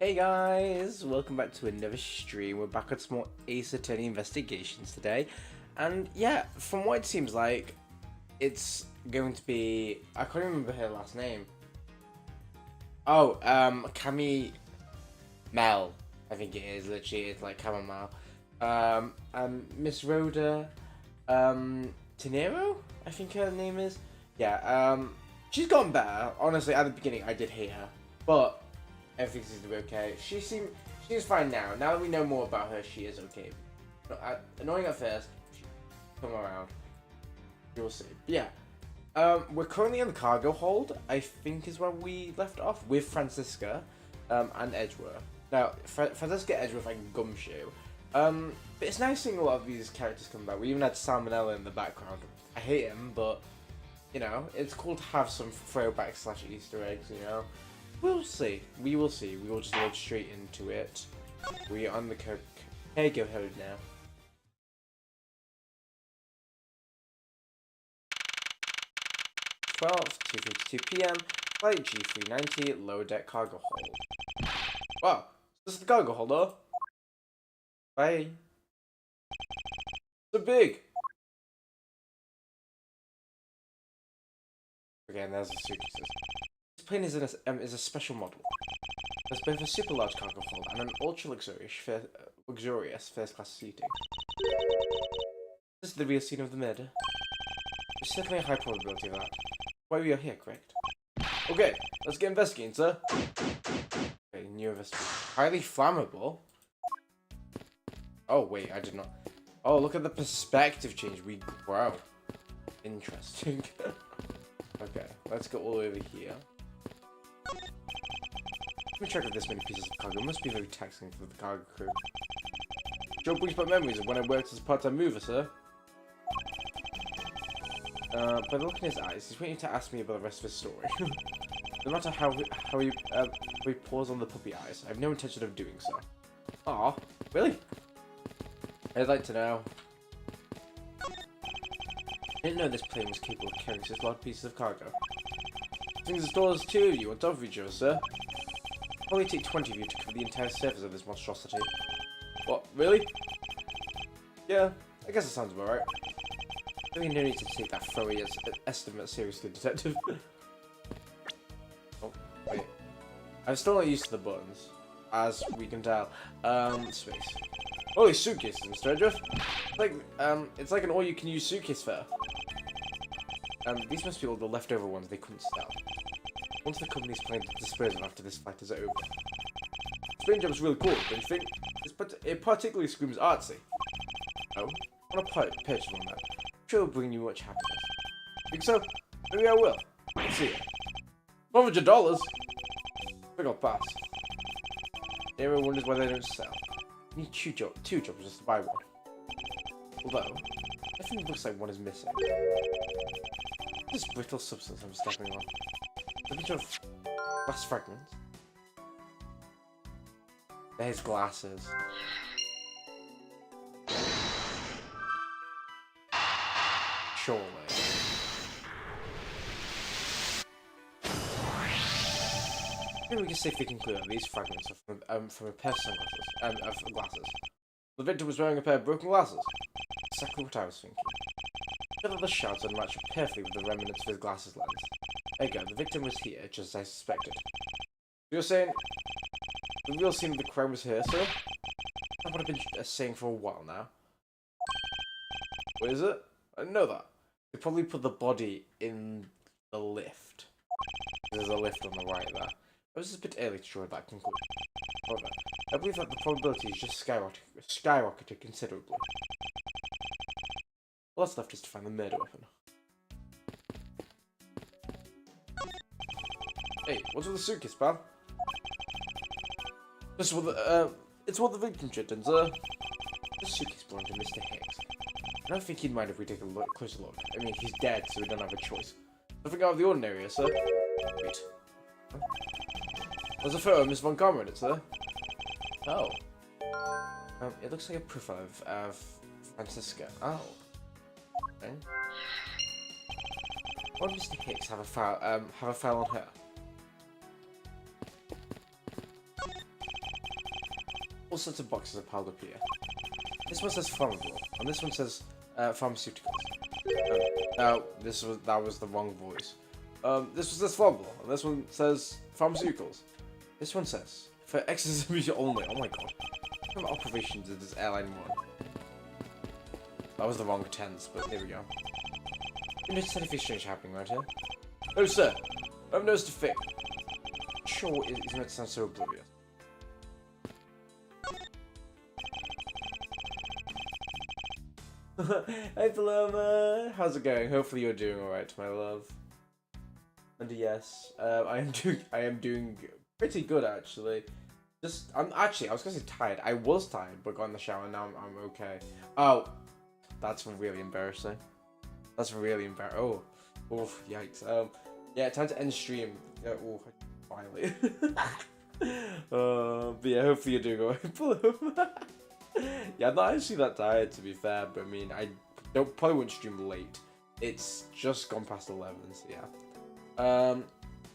Hey guys, welcome back to another stream. We're back on some more Ace Attorney investigations today. And yeah, from what it seems like, it's going to be... I can't remember her last name. Oh, Cammy Mel, I think it is, literally, it's like Chamomile. Miss Rhoda, Tenero, I think her name is. Yeah, she's gotten better. Honestly, at the beginning, I did hate her. But everything seems to be okay. She's fine now. Now that we know more about her, she is okay. Annoying at first, she come around. You'll see. But yeah, we're currently in the cargo hold. I think is where we left off with Francisca, and Edgeworth. Now, Francisca, Edgeworth, and Gumshoe. But it's nice seeing a lot of these characters come back. We even had Salmonella in the background. I hate him, but you know, it's cool to have some throwbacks / Easter eggs. You know. We'll see. We will see. We will just load straight into it. We are on the cargo hold now. (12:52 p.m. Flight G390, lower deck cargo hold. Wow, this is the cargo holder. Bye. So big. Okay, and there's the suitcases. This plane is a special model. There's both a super large cargo hold and an ultra luxurious first class seating. This is the real scene of the murder. There's certainly a high probability of that. Why we are here, correct? Okay, let's get investigating, sir. Okay, new investigation. Highly flammable. Oh wait, I did not. Oh, look at the perspective change. Wow, interesting. Okay, let's go all over here. Keeping track of this many pieces of cargo must be very taxing for the cargo crew. Joe brings back memories of when I worked as a part-time mover, sir. By the look in his eyes, he's waiting to ask me about the rest of his story. No matter how he pours on the puppy eyes, I have no intention of doing so. Aw, really? I'd like to know. I didn't know this plane was capable of carrying such large pieces of cargo. Things as tall as two of you on top of each other, sir. Probably take 20 of you to cover the entire surface of this monstrosity. What, really? Yeah, I guess that sounds about right. Really no need to take that thorough estimate seriously, detective. Oh, wait. I'm still not used to the buttons, as we can tell. Space. Holy suitcases, Mr. Edgeworth. It's like an all-you-can-use suitcase fair. These must be all the leftover ones they couldn't sell. Once the company's planning to dispose of after this fight is over. This paint job is really cool, don't you think? It particularly screams artsy. Oh, I want to purchase on that. I'm sure it'll bring you much happiness. Think so? Maybe I will. Let's see it. $100? Big old pass. Everyone wonders why they don't sell. You need two jobs just to buy one. Although, I think it looks like one is missing. This brittle substance I'm stepping on. A bunch of glass fragments. There's glasses. Surely. Maybe we can safely conclude that these fragments are from a pair of sunglasses, of glasses. The victim was wearing a pair of broken glasses. Exactly what I was thinking. I feel that the shards would match perfectly with the remnants of his glasses lens. There you go, the victim was here, just as I suspected. You're saying the real scene of the crime was here, sir? That's what I've been saying for a while now. What is it? I didn't know that. They probably put the body in the lift. There's a lift on the right there. It was a bit early to draw that conclusion. However, I believe that the probability is just skyrocketed considerably. All that's left is to find the murder weapon. Hey, what's with the suitcase, pal? It's what the victim shipped in, sir. This suitcase belonged to Mr. Hicks. I don't think he'd mind if we take a closer look. I mean, he's dead, so we don't have a choice. Nothing out of the ordinary here, sir. Wait. Huh? There's a photo of Miss Von Karma in it, sir. Oh. It looks like a profile of Francisca. Oh. Okay. Why would Mr. Hicks have a file on her? All sorts of boxes are piled up here. This one says flammable, and this one says pharmaceuticals. No, that was the wrong voice. This one says flammable, and this one says pharmaceuticals. This one says for exorcism only. Oh my god. What kind of operations is this airline one? That was the wrong tense, but there we go. You noticed anything strange happening right here? Oh, sir. I've noticed a thing. Sure, it's meant to sound so oblivious. Hi, Paloma. How's it going? Hopefully you're doing alright, my love. And yes, I am doing pretty good actually. I was gonna say tired. I was tired, but got in the shower and now I'm okay. Oh, that's really embarrassing. That's really embarrassing. Oh, yikes. Yeah, time to end stream. Yeah, finally. But yeah, hopefully you're doing alright. Yeah, I'm not actually that tired to be fair, but I mean, I probably won't stream late. It's just gone past 11, so yeah.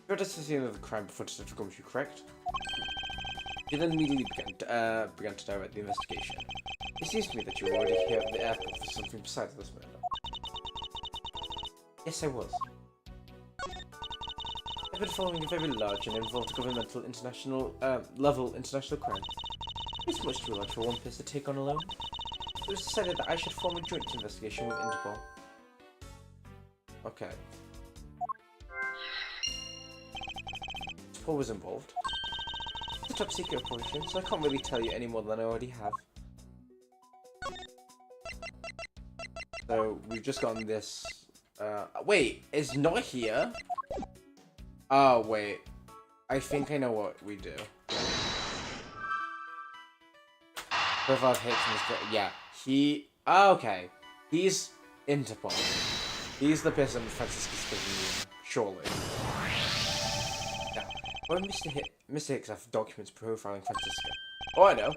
You're just seeing the crime before Detective Gumshoe, correct? He then immediately began to direct the investigation. It seems to me that you were already here at the airport for something besides this murder. Yes, I was. I've been following a very large and involved governmental level international crime. It's much too large for one place to take on alone. It was decided that I should form a joint investigation with Interpol. Okay. Interpol was involved. It's a top secret operation, so I can't really tell you any more than I already have. So, we've just gotten this... wait, it's not here? Oh, wait. I think I know what we do. Profile of hits in this... Yeah, he... Oh, okay. He's Interpol. He's the person Francisca's speaking. Surely. Now, when Mr. Hicks have documents profiling Francisca. Oh, I know.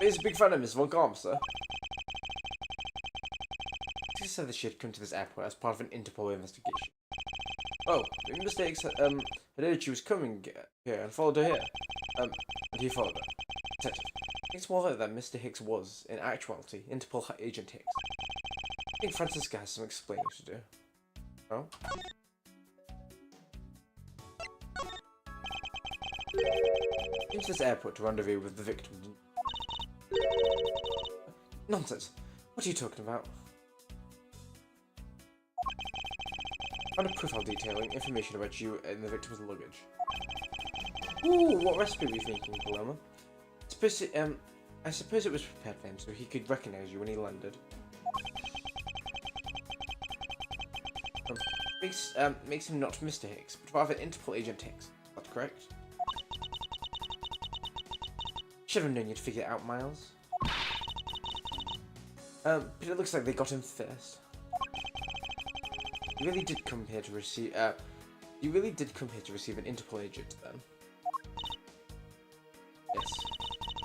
He's a big fan of Miss Von Garm, sir. She said that she had come to this airport as part of an Interpol investigation. Oh, Mr. Hicks had heard she was coming here and followed her here. And he followed her. Detective. It's more like that Mr. Hicks was, in actuality, Interpol agent Hicks. I think Francisca has some explaining to do. Oh? Came to this airport to rendezvous with the victim. Nonsense. What are you talking about? Found a profile detailing information about you and the victim's luggage. Ooh, what recipe were you thinking, Paloma? I suppose it was prepared for him so he could recognize you when he landed. Makes him not Mr. Hicks, but rather Interpol agent Hicks. That's correct. Should have known you'd figure it out, Miles. But it looks like they got him first. You really did come here to receive. You really did come here to receive an Interpol agent, then. Yes.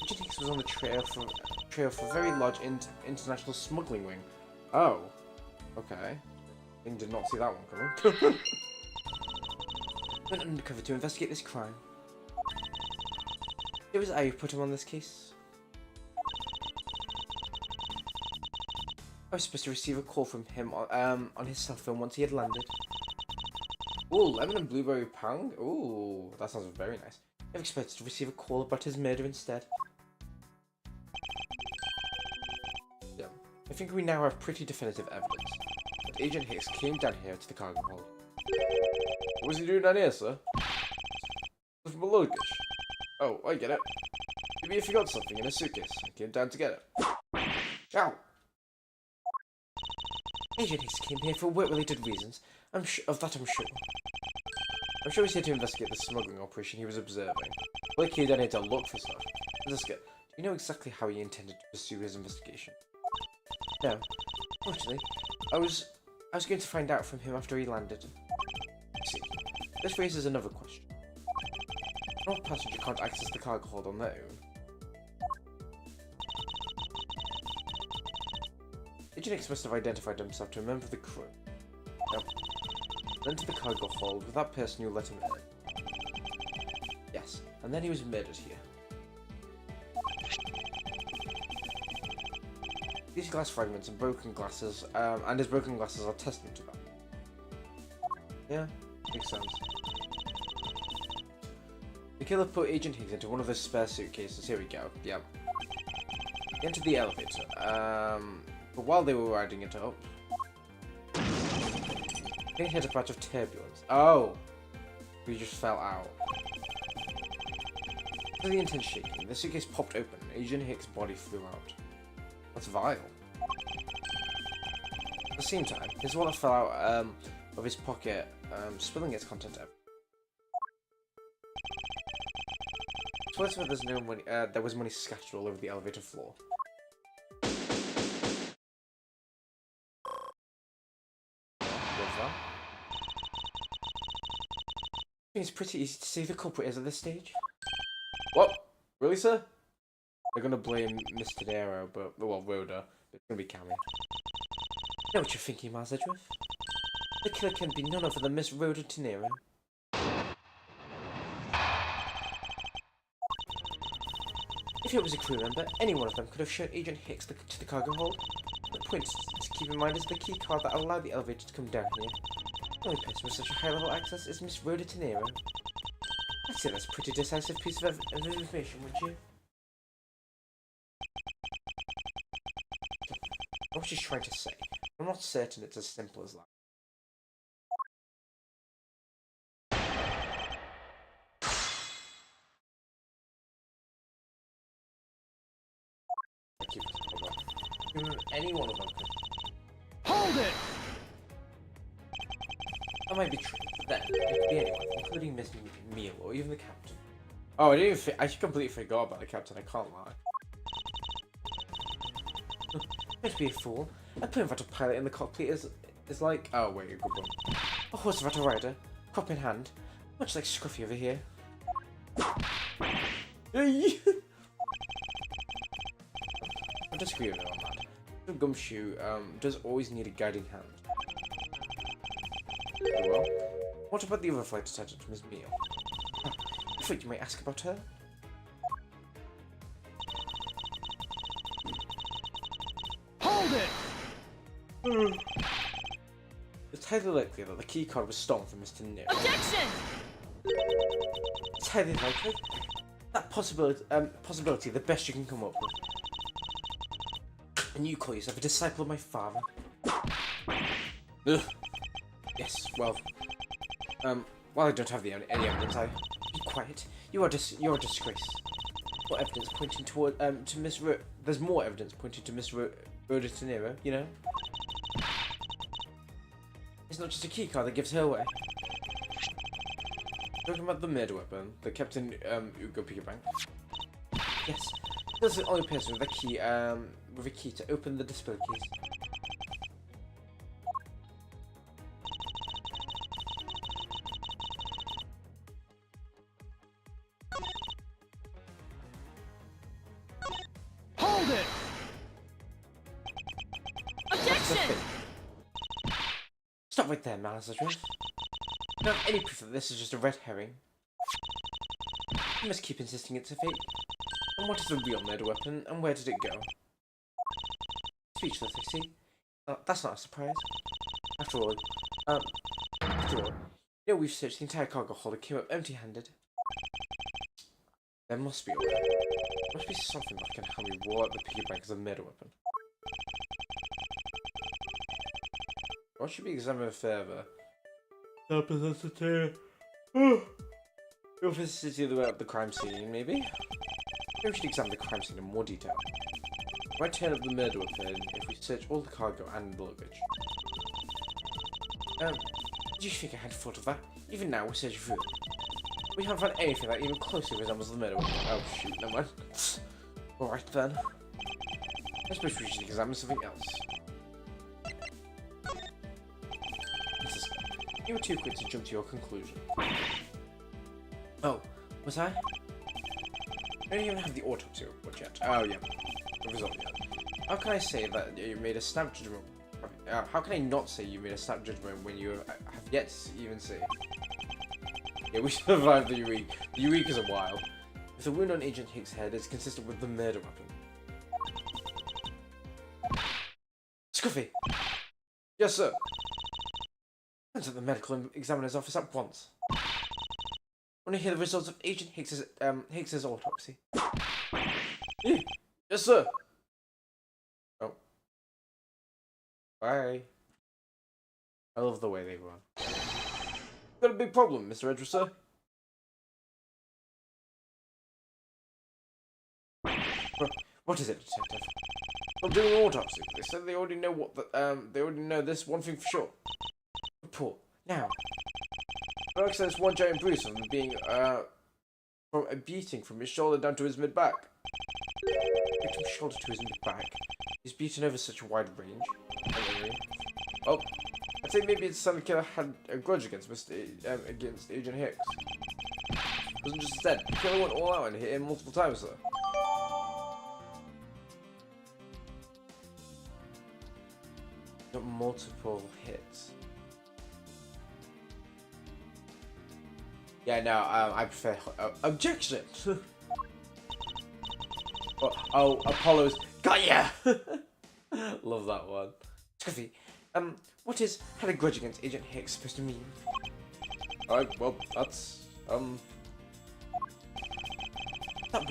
Agent Hicks was on the trail for a very large international smuggling ring. Oh. Okay. I did not see that one coming. Went undercover to investigate this crime. It was I who put him on this case. I was supposed to receive a call from him on his cell phone once he had landed. Ooh, lemon and blueberry pang? Ooh, that sounds very nice. I expected to receive a call about his murder instead. Yeah, I think we now have pretty definitive evidence that Agent Hicks came down here to the cargo hold. What was he doing down here, sir? With my luggage. Oh, I get it. Maybe he forgot something in a suitcase and came down to get it. Ow! Agent Hicks came here for work-related reasons. I'm sure. I'm sure he's here to investigate the smuggling operation he was observing. Like he down here to look for stuff. Francisca, do you know exactly how he intended to pursue his investigation? No. Fortunately, I was going to find out from him after he landed. See, this raises another question. An old passenger can't access the cargo hold on their own. Agent Hicks must have identified himself to a member of the crew. Now, went to the cargo hold with that person who let him in. Yes, and then he was murdered here. These glass fragments and broken glasses, and his broken glasses are testament to that. Yeah, makes sense. The killer put Agent Higgs into one of his spare suitcases. Here we go. Yeah. He entered the elevator. But while they were riding it up, they hit a patch of turbulence. Oh, we just fell out. With the intense shaking, the suitcase popped open and Agent Hicks' body flew out. That's vile. At the same time, his wallet fell out of his pocket, spilling its content out. It's worth there's no money. There was money scattered all over the elevator floor. What's that? I think it's pretty easy to see who the culprit is at this stage. What? Really, sir? They're gonna blame Mr. Nero, but well, Rhoda. It's gonna be Cammy. I know what you're thinking, Miles Edgeworth. The killer can be none other than Miss Rhoda Tenero. If it was a crew member, any one of them could have shown Agent Hicks to the cargo hold. The point to keep in mind is the key card that allowed the elevator to come down here. The only person with such a high-level access is Miss Rhoda Tenero. I'd say that's a pretty decisive piece of information, wouldn't you? I was just trying to say. I'm not certain it's as simple as that. Any one of them could. Hold it! That might be true, but then it could be anyone, including Miss Meal or even the captain. Oh, I completely forgot about the captain, I can't lie. Don't be a fool. A plane without a pilot in the cockpit is like... Oh, wait, a good one. A horse without a rider, crop in hand, much like Scruffy over here. I disagree with her on that. The Gumshoe does always need a guiding hand. Oh well. What about the other flight attendant, Miss Meal? I thought you might ask about her. Hold it! It's highly likely that the key card was stolen from Mr. Nero. Objection! It's highly likely. That possibility, the best you can come up with. And you call yourself a disciple of my father? Ugh. Yes, well, while I don't have any evidence, be quiet. You're a disgrace. More evidence pointing toward to Miss there's more evidence pointing to Miss Rhoda Tenero, you know. It's not just a key card that gives her away. Talking about the murder weapon that Captain Ugo Pigabank. Yes, he's the only person with a key to open the display case. Hold it! Objection! Stop right there, Miles Edgeworth. I don't have any proof that this is just a red herring. You must keep insisting it's a fake. And what is the real murder weapon, and where did it go? Speechless, I see. That's not a surprise. After all, you know we've searched the entire cargo hold and came up empty-handed. There must be a way. There must be something that can help me roll out the piggy bank as a murder weapon. What should be examined further? The authenticity of the crime scene, maybe? Maybe we should examine the crime scene in more detail. We might turn up the murder weapon if we search all the cargo and the luggage. Did you think I hadn't thought of that? Even now we're searching through it. We haven't found anything that even closely resembles the murder weapon. Oh shoot, never mind. Alright then. I suppose we should examine something else. You were too quick to jump to your conclusion. Oh, was I? I don't even have the autopsy report yet. Oh yeah, the result yet. How can I say that you made a snap judgment? How can I not say you made a snap judgment when you have yet to even see? Yeah, we survived the Eureka. The Eureka's a while. If the wound on Agent Hicks' head is consistent with the murder weapon. Scruffy! Yes, sir. Come to the medical examiner's office at once. I want to hear the results of Agent Hicks's autopsy. Yeah. Yes, sir. Oh. Bye. I love the way they run. Got a big problem, Mr. Edgeworth, sir. What is it, detective? I'm doing an autopsy. They said they already know they already know this one thing for sure. Report now. Alex says one giant bruise from being from a beating from his shoulder down to his mid back. Victim's shoulder to his mid back. He's beaten over such a wide range. Oh, I'd say maybe it's some killer had a grudge against against Agent Hicks. It wasn't just dead. The killer went all out and hit him multiple times, sir. Got multiple hits. Yeah, no, I prefer objection. Oh, Apollo's got ya. Love that one. Scruffy, what is had a grudge against Agent Hicks supposed to mean? Well, that's that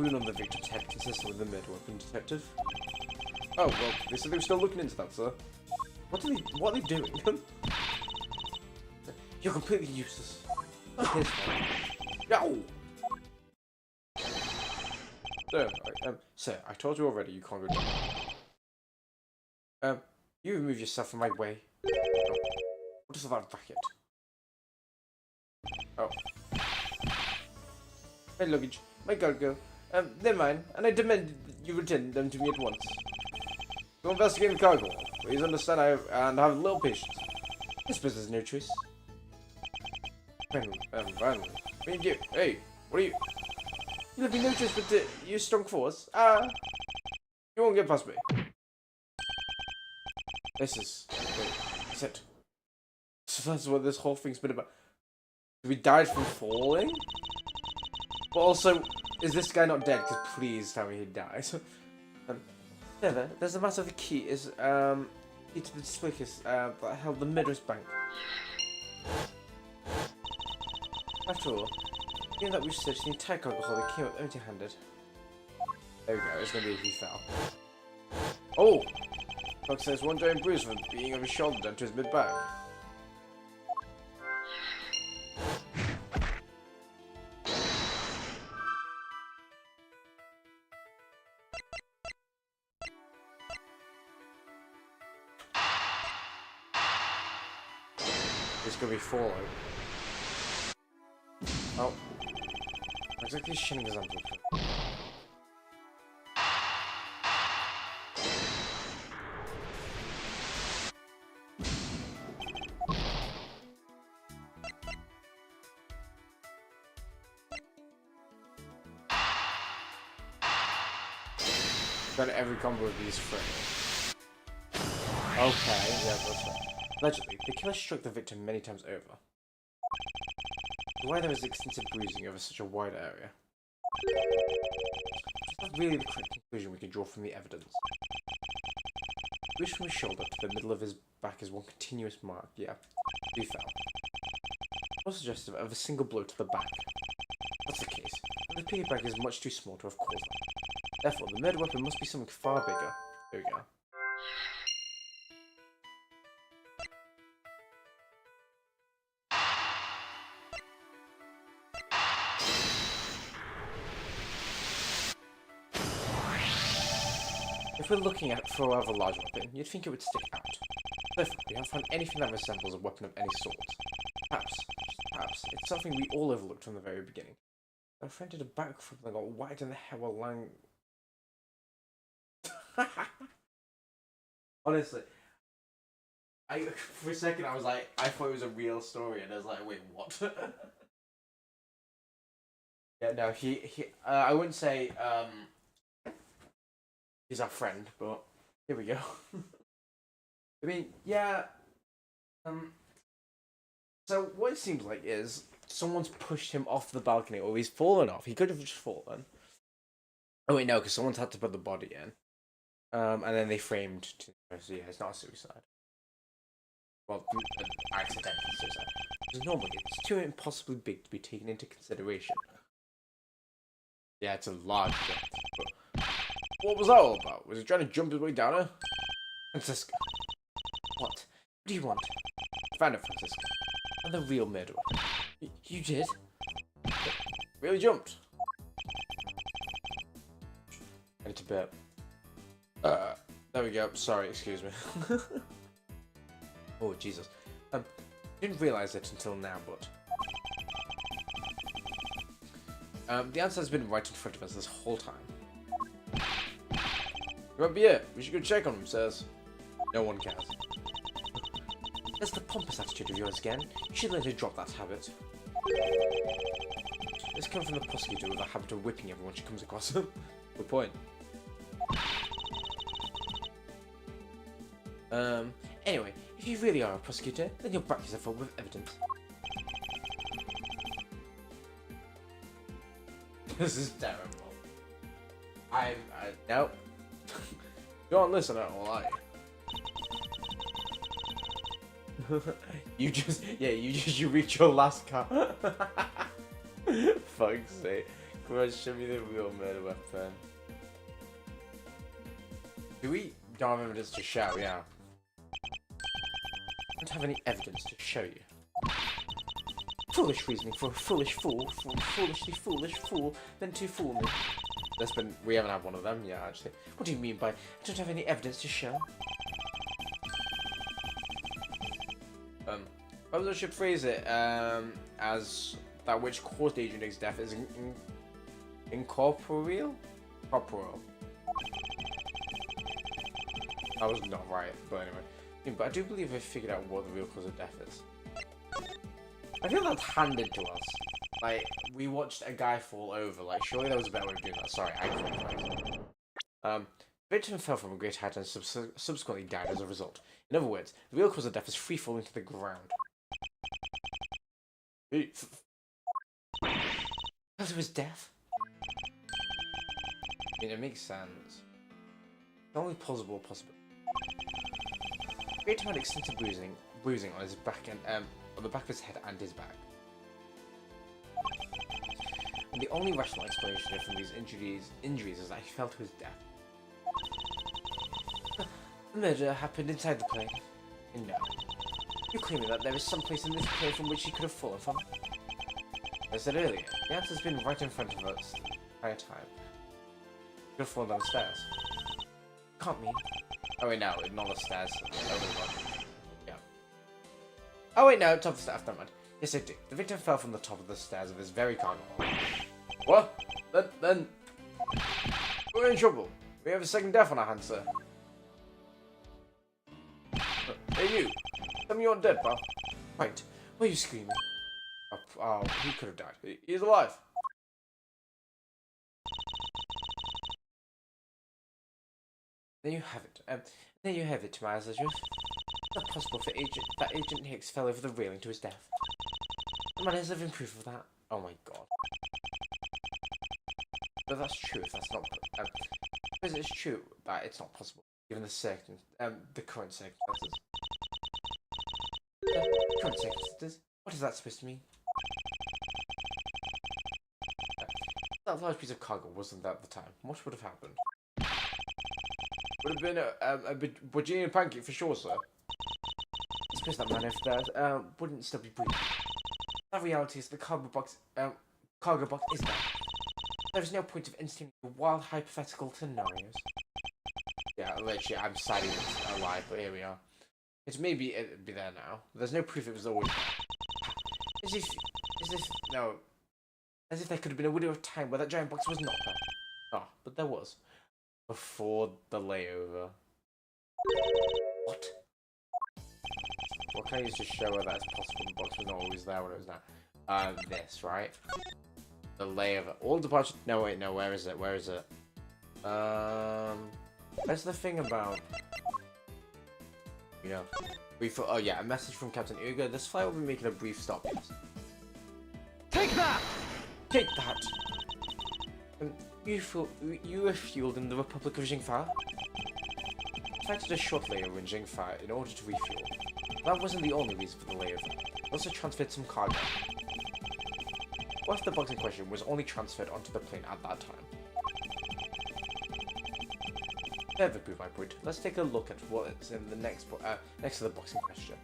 wound on the victim's head consistent with the mid-weapon detective. Oh well, they said they were still looking into that, sir. What are they doing? You're completely useless. Not his fault. No! Sir, I told you already you can't go down. You remove yourself from my way. Oh. What is that racket? Oh. My luggage, my cargo. They're mine, and I demand you return them to me at once. Go investigate the cargo. Please understand I have a little patience. I suppose there's no choice. Finally. Thank you. Hey, what are you? You have no choice but to use strong force. You won't get past me. This is... Wait, is it? So that's what this whole thing's been about. We died from falling? But also, is this guy not dead? Because please tell me he dies. There's a matter of the key is, key to the display case, that held the Midwest Bank. After all, given that we searched the entire cargo hold, it came up empty-handed. There we go, it's gonna be if he fell. Oh! Fox says one giant bruise from being of his shoulder down to his mid-back. It's gonna be falling. Oh. Looks like these shining examples. Got every combo of these free. Okay, yeah, that's right. Allegedly, the killer struck the victim many times over. Why there was extensive bruising over such a wide area? It's not really the correct conclusion we can draw from the evidence. Bruise from his shoulder to the middle of his back is one continuous mark, yeah. He fell. More suggestive of a single blow to the back. That's the case, but the piggyback is much too small to have caused that. Therefore, the murder weapon must be something far bigger. There we go. If we're looking at for a rather large weapon, you'd think it would stick out. Therefore, we haven't found anything that resembles a weapon of any sort. Perhaps, it's something we all overlooked from the very beginning. Our friend did a backflip and got whacked in the head while lying... Honestly, for a second I was like, I thought it was a real story, and I was like, wait, what? Yeah, no, I wouldn't say, he's our friend, but here we go. I mean, yeah, so what it seems like is someone's pushed him off the balcony, or he's fallen off. He could have just fallen. Oh wait, no, because someone's had to put the body in. And then they framed. So yeah, it's not a suicide. Well, an accidental suicide. Because normally it's too impossibly big to be taken into consideration. Yeah, it's a large death. But what was that all about? Was he trying to jump his way down her? Francisca. What? What do you want? I found it, Francisca. I'm the real murderer. You did? Really jumped. I need to burp. There we go. Sorry, excuse me. Oh, Jesus. Didn't realize it until now, but... the answer has been right in front of us this whole time. He won't be here. We should go check on him, says. No one cares. There's the pompous attitude of yours again. You should let her drop that habit. This comes from the prosecutor with a habit of whipping everyone she comes across. Good point. Anyway, if you really are a prosecutor, then you'll back yourself up with evidence. This is terrible. Nope. Don't listen at all, are you? You reach your last car. Fuck's sake. Come on, show me the real murder weapon. Do we don't have evidence to show, yeah. I don't have any evidence to show you. Foolish reasoning for a foolish fool, for a foolishly foolish fool, then to fool me. We haven't had one of them yet, actually. What do you mean by, I don't have any evidence to show? Perhaps I should phrase it, as that which caused Agent X's death is incorporeal? Corporeal. That was not right, but anyway. But I do believe I figured out what the real cause of death is. I feel that's handed to us. Like, we watched a guy fall over. Like, surely there was a better way of doing that. Sorry, I couldn't. The victim fell from a great height and subsequently died as a result. In other words, the real cause of death is free falling to the ground. Because of his death? I mean, it makes sense. It's only possible. Victim had extensive bruising on his back and on the back of his head and his back. And the only rational explanation from these injuries is that he fell to his death. The murder happened inside the plane. No. You're claiming that there is some place in this plane from which he could have fallen from? As I said earlier, the answer's been right in front of us the entire time. He could have fallen down the stairs. Can't mean. Oh wait, no, not the stairs. Over the one. Yeah. Oh wait, no, top of the stairs. Never mind. Yes, I do. The victim fell from the top of the stairs of his very cargo. What? Then... We're in trouble. We have a second death on our hands, sir. Hey, you. Tell me you're dead, pal. Wait. Why are you screaming? Oh, he could have died. He's alive. There you have it. There you have it, Tobias Edgeworth. It's not possible for Agent Hicks fell over the railing to his death. The man has living proof of that. Oh my god. But that's true if that's not... because it's true that it's not possible, given the current circumstances. Current circumstances? What is that supposed to mean? That large piece of cargo wasn't there at the time. What would have happened? Would have been a Virginia pancake for sure, sir. I suppose that man over there wouldn't still be breathing. The reality is the cargo box is there. There is no point of instituting wild hypothetical scenarios. Yeah, literally, I'm siding with alive, but here we are. It's maybe it'd be there now. There's no proof it was always there. As if there could have been a window of time where that giant box was not there. Oh, but there was. Before the layover. What? What can I use to show her that it's possible the box was not always there when it was now? This, right? The layover. All departure. No, wait, no, where is it? Where is it? That's the thing about. Yeah. Oh, yeah, a message from Captain Ugo. This flight will be making a brief stop, yes. Take that! Take that! You were fueled in the Republic of Jingfa? infected a short layover in Jingfa in order to refuel. That wasn't the only reason for the layover. It also transferred some cargo. What if the box in question was only transferred onto the plane at that time? Further prove my point, let's take a look at what is in the next to the box in question.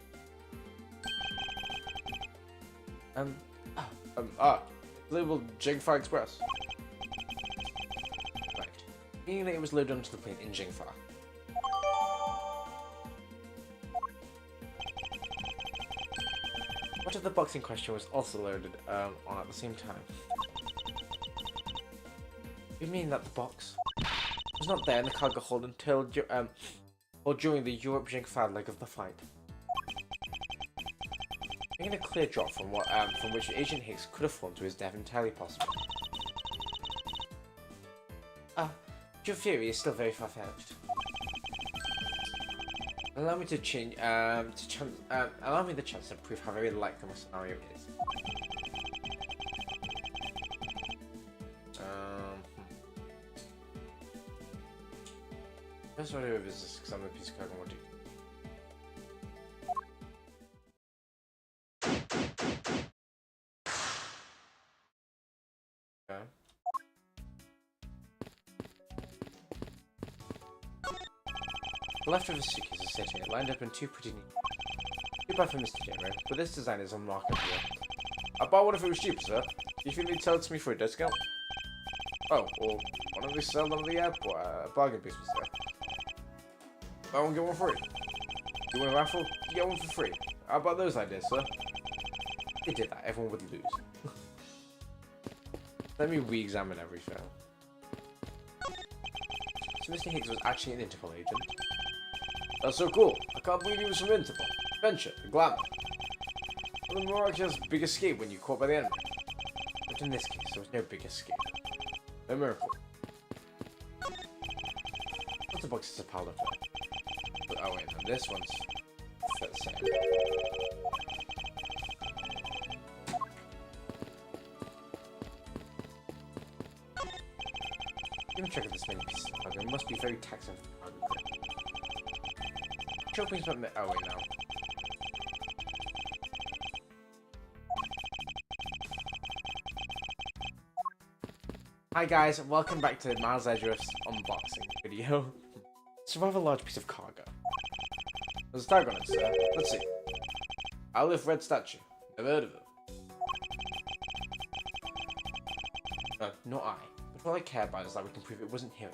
Labeled Jingfa Express. Right. Meaning that it was loaded onto the plane in Jingfa. What if the box in question was also loaded on at the same time? You mean that the box was not there in the cargo hold until or during the Europe Jingfa leg of the fight? Making a clear drop from which Agent Hicks could have fallen to his death entirely possible. Your theory is still very far-fetched. Allow me to change, allow me the chance to prove how very likely my scenario is. First order of business, examine the piece of cargo I want to do. Okay. The leftover suitcase is sitting it, lined up in two pretty neat. Too bad for Mr. Jamer, but this design is unmarketable. I bought one if it was cheap, sir. Do you think they'd sell it to me for a discount? Oh, or why don't they sell them at the airport? Bargain basement, sir. Buy one, get one free. You want a raffle? You get one for free. How about those ideas, sir? If they did that, everyone would lose. Let me re-examine everything. So Mr. Higgs was actually an Interpol agent. That's so cool. I can't believe he was from Interpol. Adventure, the glamour. Well, the miraculous big escape when you're caught by the enemy. But in this case, there was no big escape. No miracle. Lots of boxes are piled up there. But, oh wait, no, this one's the same. Even check out this many pieces of cargo. It must be very taxing for the cargo crew. Chopping's about the. Oh, wait, no. Hi, guys, welcome back to Miles Edgeworth's unboxing video. It's a rather large piece of cargo. There's a tag on it, sir. Let's see. Olive Red Statue. Never heard of it. Not I. But all I care about is that we can prove it wasn't here.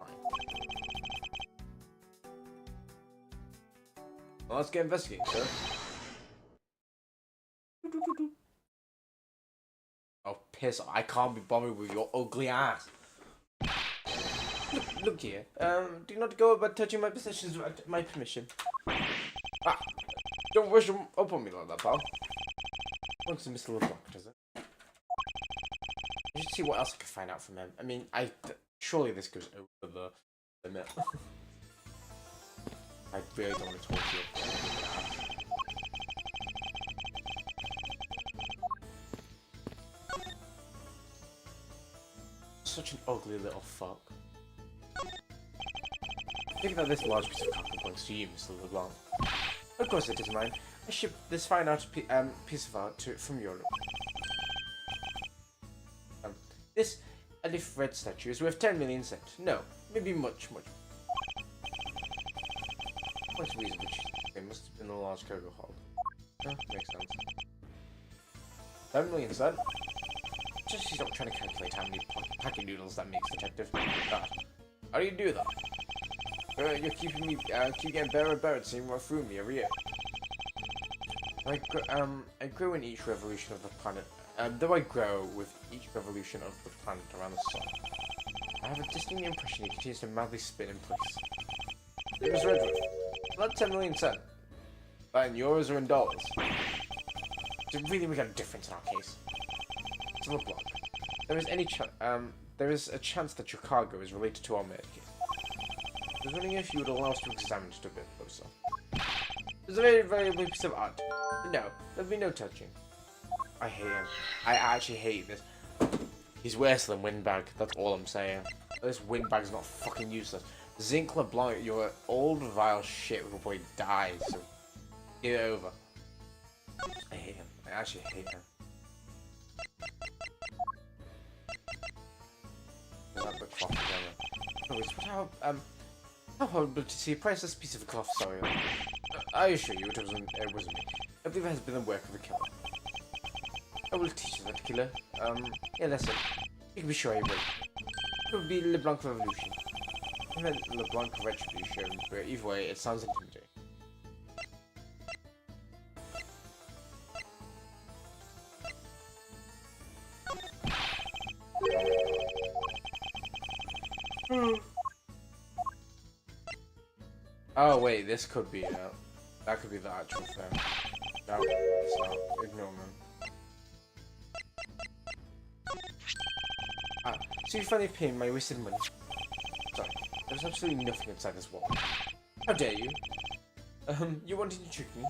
Fine. Well, let's get investigating, sir. Oh, piss off. I can't be bothered with your ugly ass. Look here. Do not go about touching my possessions without my permission. Ah! Don't rush them up on me like that, pal. Wants to miss a little block, does it? I should see what else I can find out from him. I mean, surely this goes over the limit. I really don't want to talk to you. Such an ugly little fuck. I think that this large piece of cargo belongs to you, Mr. LeBlanc. Of course it is mine. I shipped this fine art piece of art from Europe. This Olive Red statue is worth 10 million cents. No, maybe much, much. What's the reason which they must have been a large cargo hold? Makes sense. 10 million cents? Just stop trying to calculate how many packet noodles that makes, detective. How do you do that? You're keeping me, keep getting better and better at seeing right through me every year. I grow in each revolution of the planet. Though I grow with each revolution of the planet around the sun, I have a distinct impression he continues to madly spin in place. It was Edgeworth. Not 10 million cents. That in euros or in dollars? Does it really make a difference in our case? To the block. There is a chance that your cargo is related to our murder case. I was wondering if you would allow us to examine it a bit closer. It's a very valuable piece of art. But no, there'll be no touching. I hate him. I actually hate this. He's worse than Windbag, that's all I'm saying. This Windbag's not fucking useless. Zinc LeBlanc, you're old vile shit who will probably die, so get it over. I hate him. I actually hate him. That the cloth together. Oh, it's how horrible to see a priceless piece of cloth, sorry. I assure you it wasn't me. I believe it has been the work of a killer. I will teach you that killer. Yeah, that's it. You can be sure I will. It would be LeBlanc Revolution. I meant LeBlanc Retribution, but either way, it sounds intimidating. Oh wait, this could be that could be the actual thing. No, so ignore them. So you finally paid my wasted money. Sorry, there's absolutely nothing inside this wall. How dare you? You wanted to trick me?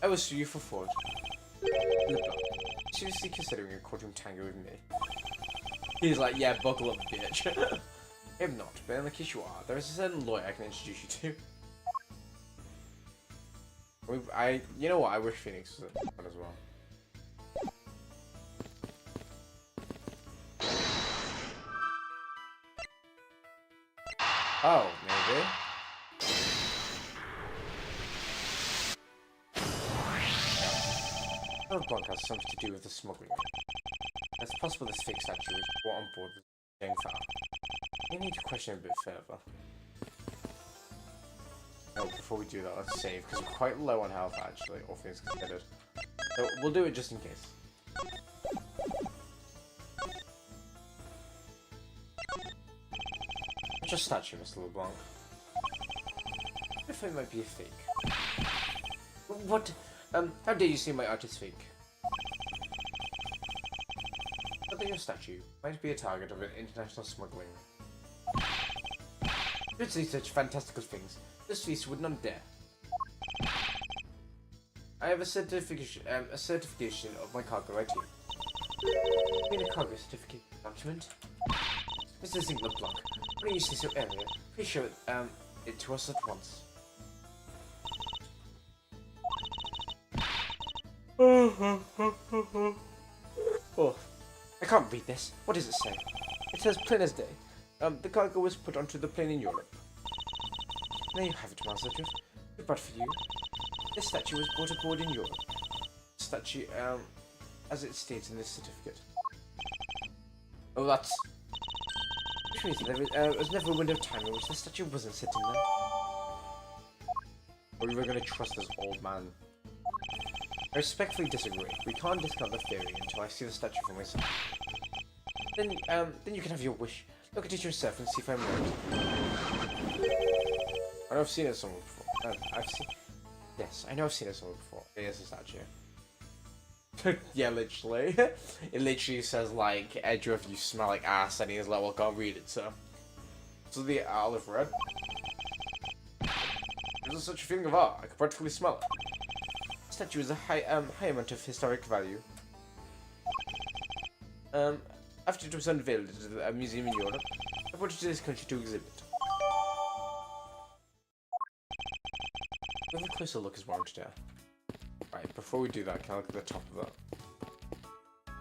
I will sue you for fraud. Seriously considering a courtroom tango with me? He's like, yeah, buckle up, bitch. If not, but in the case you are, there is a certain lawyer I can introduce you to. You know what? I wish Phoenix was one as well. Oh, maybe. LeBlanc has something to do with the smuggling. It's possible this fake statue was brought on board the gang file. We need to question a bit further. Oh, before we do that, let's save, because we're quite low on health actually, all things considered. So we'll do it just in case. Just statue, Mr. LeBlanc. If it might be a fake. What? How dare you say my art is fake? I think your statue might be a target of an international smuggling. To say such fantastical things, this feast would not dare. I have a certification of my cargo right here. You mean a cargo certificate document? Mr. Zinc LeBlanc, when you say so earlier, please show it to us at once. Oh, I can't read this. What does it say? It says plain as day. The cargo was put onto the plane in Europe. There you have it, Master Drift. Good part for you. This statue was brought aboard in Europe. Statue, as it states in this certificate. Oh, that's... Which means there was never a window of time in which the statue wasn't sitting there. Or we were going to trust this old man. I respectfully disagree. We can't discount the theory until I see the statue for myself. Then you can have your wish. Look at it yourself and see if I'm right. I know I've seen it somewhere before. Yes, I know I've seen it somewhere before. It is a statue. Yeah, literally. It literally says, like, Edgeworth, you smell like ass, and he's like, well, can't read it, so. So the olive red. There's such a feeling of art. I can practically smell it. The statue is a high amount of historic value. After it was unveiled at a museum in Europe, I brought it to this country to exhibit. Have a closer look as warranted here. Right, before we do that, can I look at the top of that?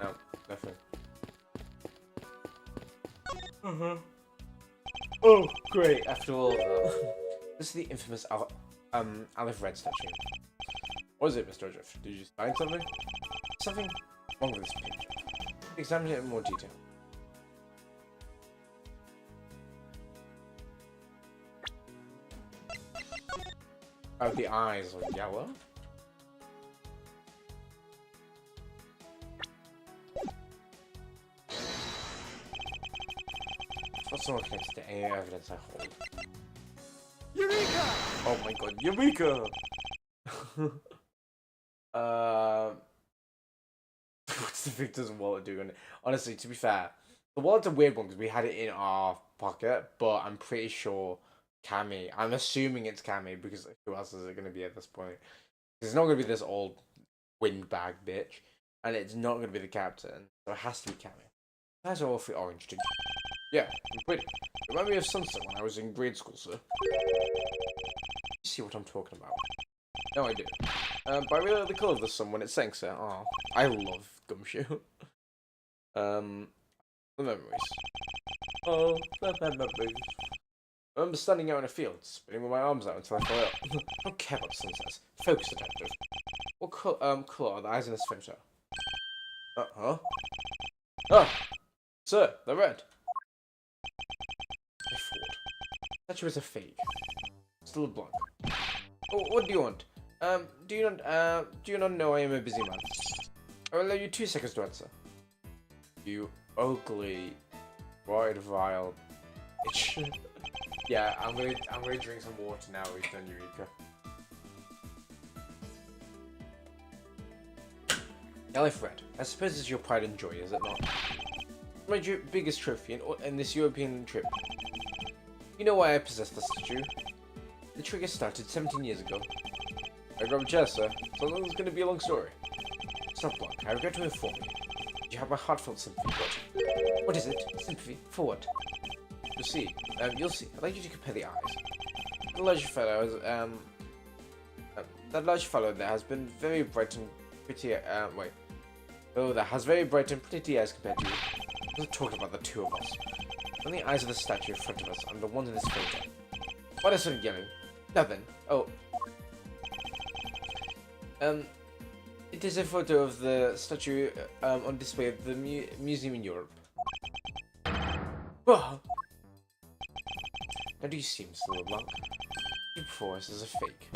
No, nothing. Oh, great, after all of that. This is the infamous olive red statue. What is it, Mr. Edgeworth? Did you find something? Something wrong with this picture. Examine it in more detail. Oh, the eyes are yellow? What's not connected to any evidence I hold? Eureka! Oh my god, Eureka! What's the Victor's wallet doing? Honestly, to be fair, the wallet's a weird one because we had it in our pocket, but I'm pretty sure Cammy. I'm assuming it's Cammy because who else is it going to be at this point? It's not going to be this old windbag bitch. And it's not going to be the captain, so it has to be Cammy. That's awfully orange to Yeah, I'm pretty. Remind me of sunset when I was in grade school, sir. You see what I'm talking about? No, I do. But I really like the colour of the sun when it sinks, sir. Oh, I love Gumshoe. The memories. Oh, the memories. I remember standing out in a field, spinning with my arms out until I fell out. I don't care about sunsets. Focus, detective. What colour are the eyes in this photo? Huh? Oh! Sir, they're red. I thought. That she was a fake. Still a blank. Oh, what do you want? Do you not know I am a busy man? I will allow you 2 seconds to answer. You ugly, wide, vile bitch. Yeah, I'm gonna drink some water now. We've done Eureka. Yellow Fred, I suppose it's your pride and joy, is it not? My biggest trophy in this European trip. You know why I possess the statue? The trigger started 17 years ago. I grabbed a chair, sir, so it's going to be a long story. Stop, Blanc. I regret to inform you. You have my heartfelt sympathy, but... What is it? Sympathy? For what? You'll see. You'll see. I'd like you to compare the eyes. The large fellow is, that large fellow there has been very bright and pretty, Oh, that has very bright and pretty eyes compared to you. I'm not talking about the two of us. On the eyes of the statue in front of us and the one in this photo. What is it yelling? Nothing. Oh. It is a photo of the statue on display at the museum in Europe. Oh. Now do you see, Mr. LeBlanc? You before us as a fake.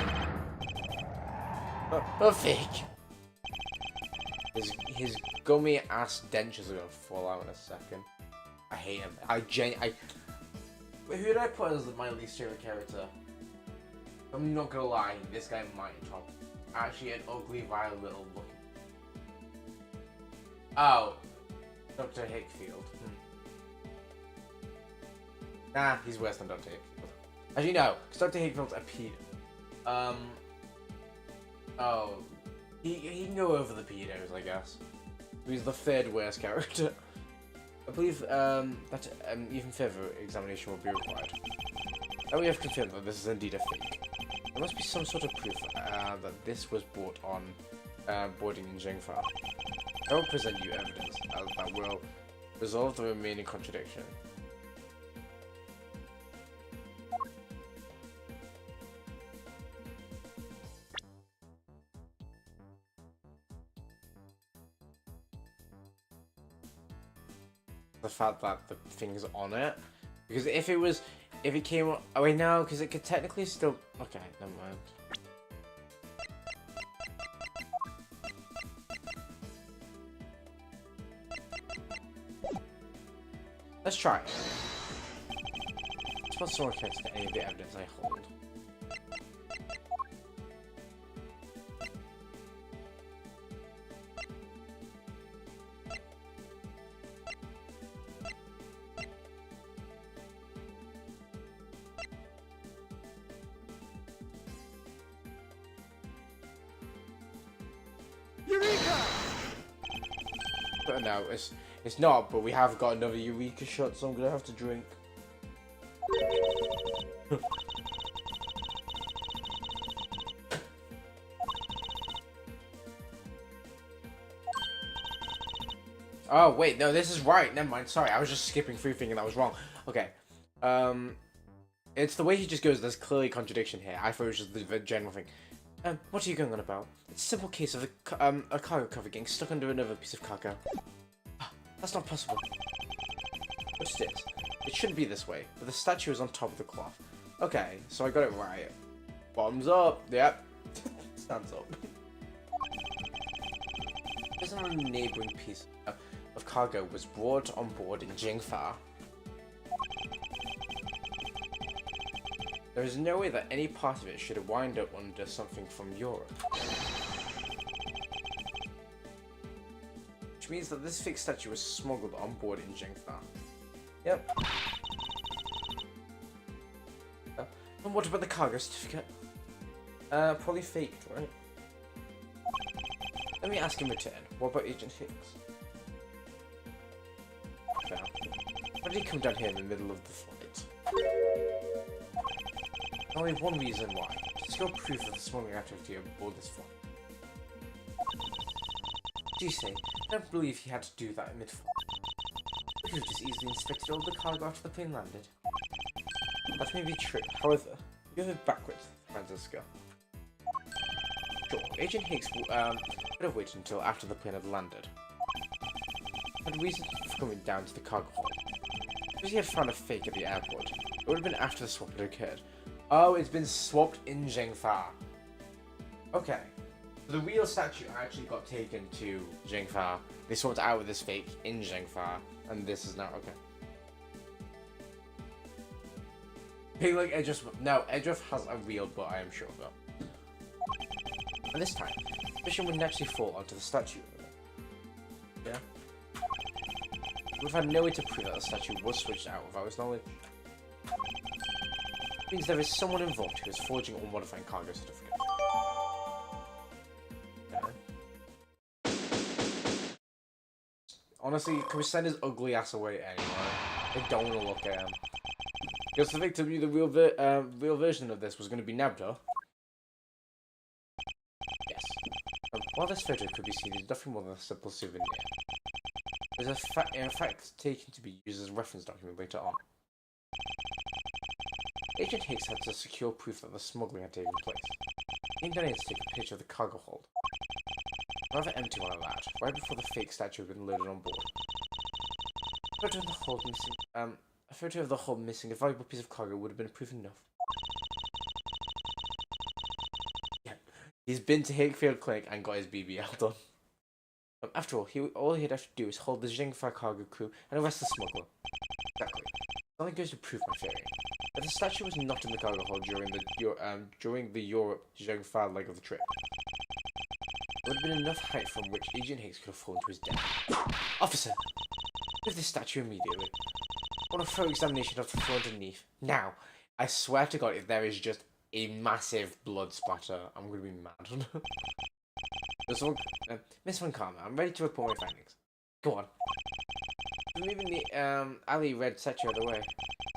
A fake! His gummy ass dentures are gonna fall out in a second. I hate him. Wait, who did I put as my least favorite character? I'm not gonna lie, this guy might top. Actually, an ugly, vile little look. Oh, Dr. Hickfield. Nah, he's worse than Dr. Hickfield. Actually, no, because Dr. Hickfield's a pedo. Oh, he can go over the pedos, I guess. He's the third worst character. I believe that even further examination will be required. And we have confirmed that this is indeed a fake. There must be some sort of proof that this was bought on boarding in Jingfa. I will present you evidence that will resolve the remaining contradiction. The fact that the thing's on it, because if it came, oh wait, no, because it could technically still, okay, never mind. Let's try it. It's not so connected to any of the evidence I hold. Eureka! But no, it's not, but we have got another Eureka shot, so I'm gonna have to drink. Oh wait, no, this is right. Never mind. Sorry, I was just skipping through thinking that was wrong. Okay, it's the way he just goes. There's clearly contradiction here. I thought it was just the general thing. What are you going on about? It's a simple case of a cargo cover getting stuck under another piece of cargo. That's not possible. But it is. It shouldn't be this way, but the statue is on top of the cloth. Okay, so I got it right. Bottoms up. Yep. Stands up. There's a neighbouring piece of cargo was brought on board in Jingfa. There is no way that any part of it should wind up under something from Europe. Which means that this fake statue was smuggled on board in Jingfa. Yep. And what about the cargo certificate? Probably faked, right? Let me ask in return, What about Agent Hicks? Fair. Why did he come down here in the middle of the flight? Only one reason why. To secure proof of the smuggling activity aboard this flight. Do you say? I don't believe he had to do that in mid-flight. He could have just easily inspected all the cargo after the plane landed. That may be true. However, you have it backwards, Francisco. Sure, Agent Hicks would have waited until after the plane had landed. Had a reason for coming down to the cargo hold. Because he had found a fake at the airport, it would have been after the swap had occurred. Oh, it's been swapped in Zhengfa. Okay. The real statue actually got taken to Zhengfa. They swapped out with this fake in Zhengfa, and this is now okay. Being like Edgeworth, no, Edgeworth has a real butt, I am sure of that. And this time, suspicion would naturally fall onto the statue. Yeah. We've had no way to prove that the statue was switched out without his knowledge. It means there is someone involved who is forging or modifying cargo certificates. Honestly, can we send his ugly ass away anyway? I don't want to look at him. Because the victim knew the real version of this was going to be Nabda. Yes. While this photo could be seen as nothing more than a simple souvenir, it is in fact taken to be used as a reference document later on. Agent Hicks had to secure proof that the smuggling had taken place. He then had to take a picture of the cargo hold. Rather empty one of that, right before the fake statue had been loaded on board. A photo of the hold missing a valuable piece of cargo would have been proof enough. Yeah, he's been to Hakefield Clinic and got his BBL done. After all, all he'd have to do is hold the Zhengfa cargo crew and arrest the smuggler. Exactly. It only goes to prove my theory. That the statue was not in the cargo hold during the Europe Zhengfa leg of the trip. There would have been enough height from which Agent Hicks could have fallen to his death. Officer! Move this statue immediately. I want a thorough examination of the floor underneath. Now! I swear to God, if there is just a massive blood splatter, I'm going to be mad. Miss Von Karma, I'm ready to report my findings. Go on. Moving the alley red statue out of the way.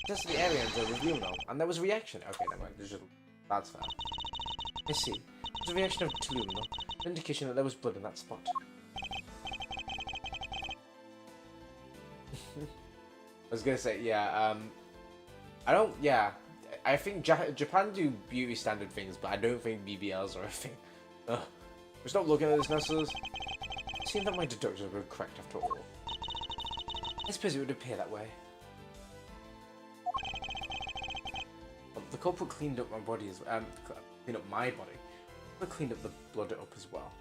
Just the area under the review now, and there was a reaction. Okay, never mind. That's fair. I see. There's a reaction of Toluminal, an indication that there was blood in that spot. I was gonna say, yeah. I think Japan do beauty standard things, but I don't think BBLs are a thing. Ugh. We stop looking at this, Nesters. It seemed that my deductions were correct after all. I suppose it would appear that way. The culprit cleaned up my body as cleaned up my body, but cleaned up the blood up as well.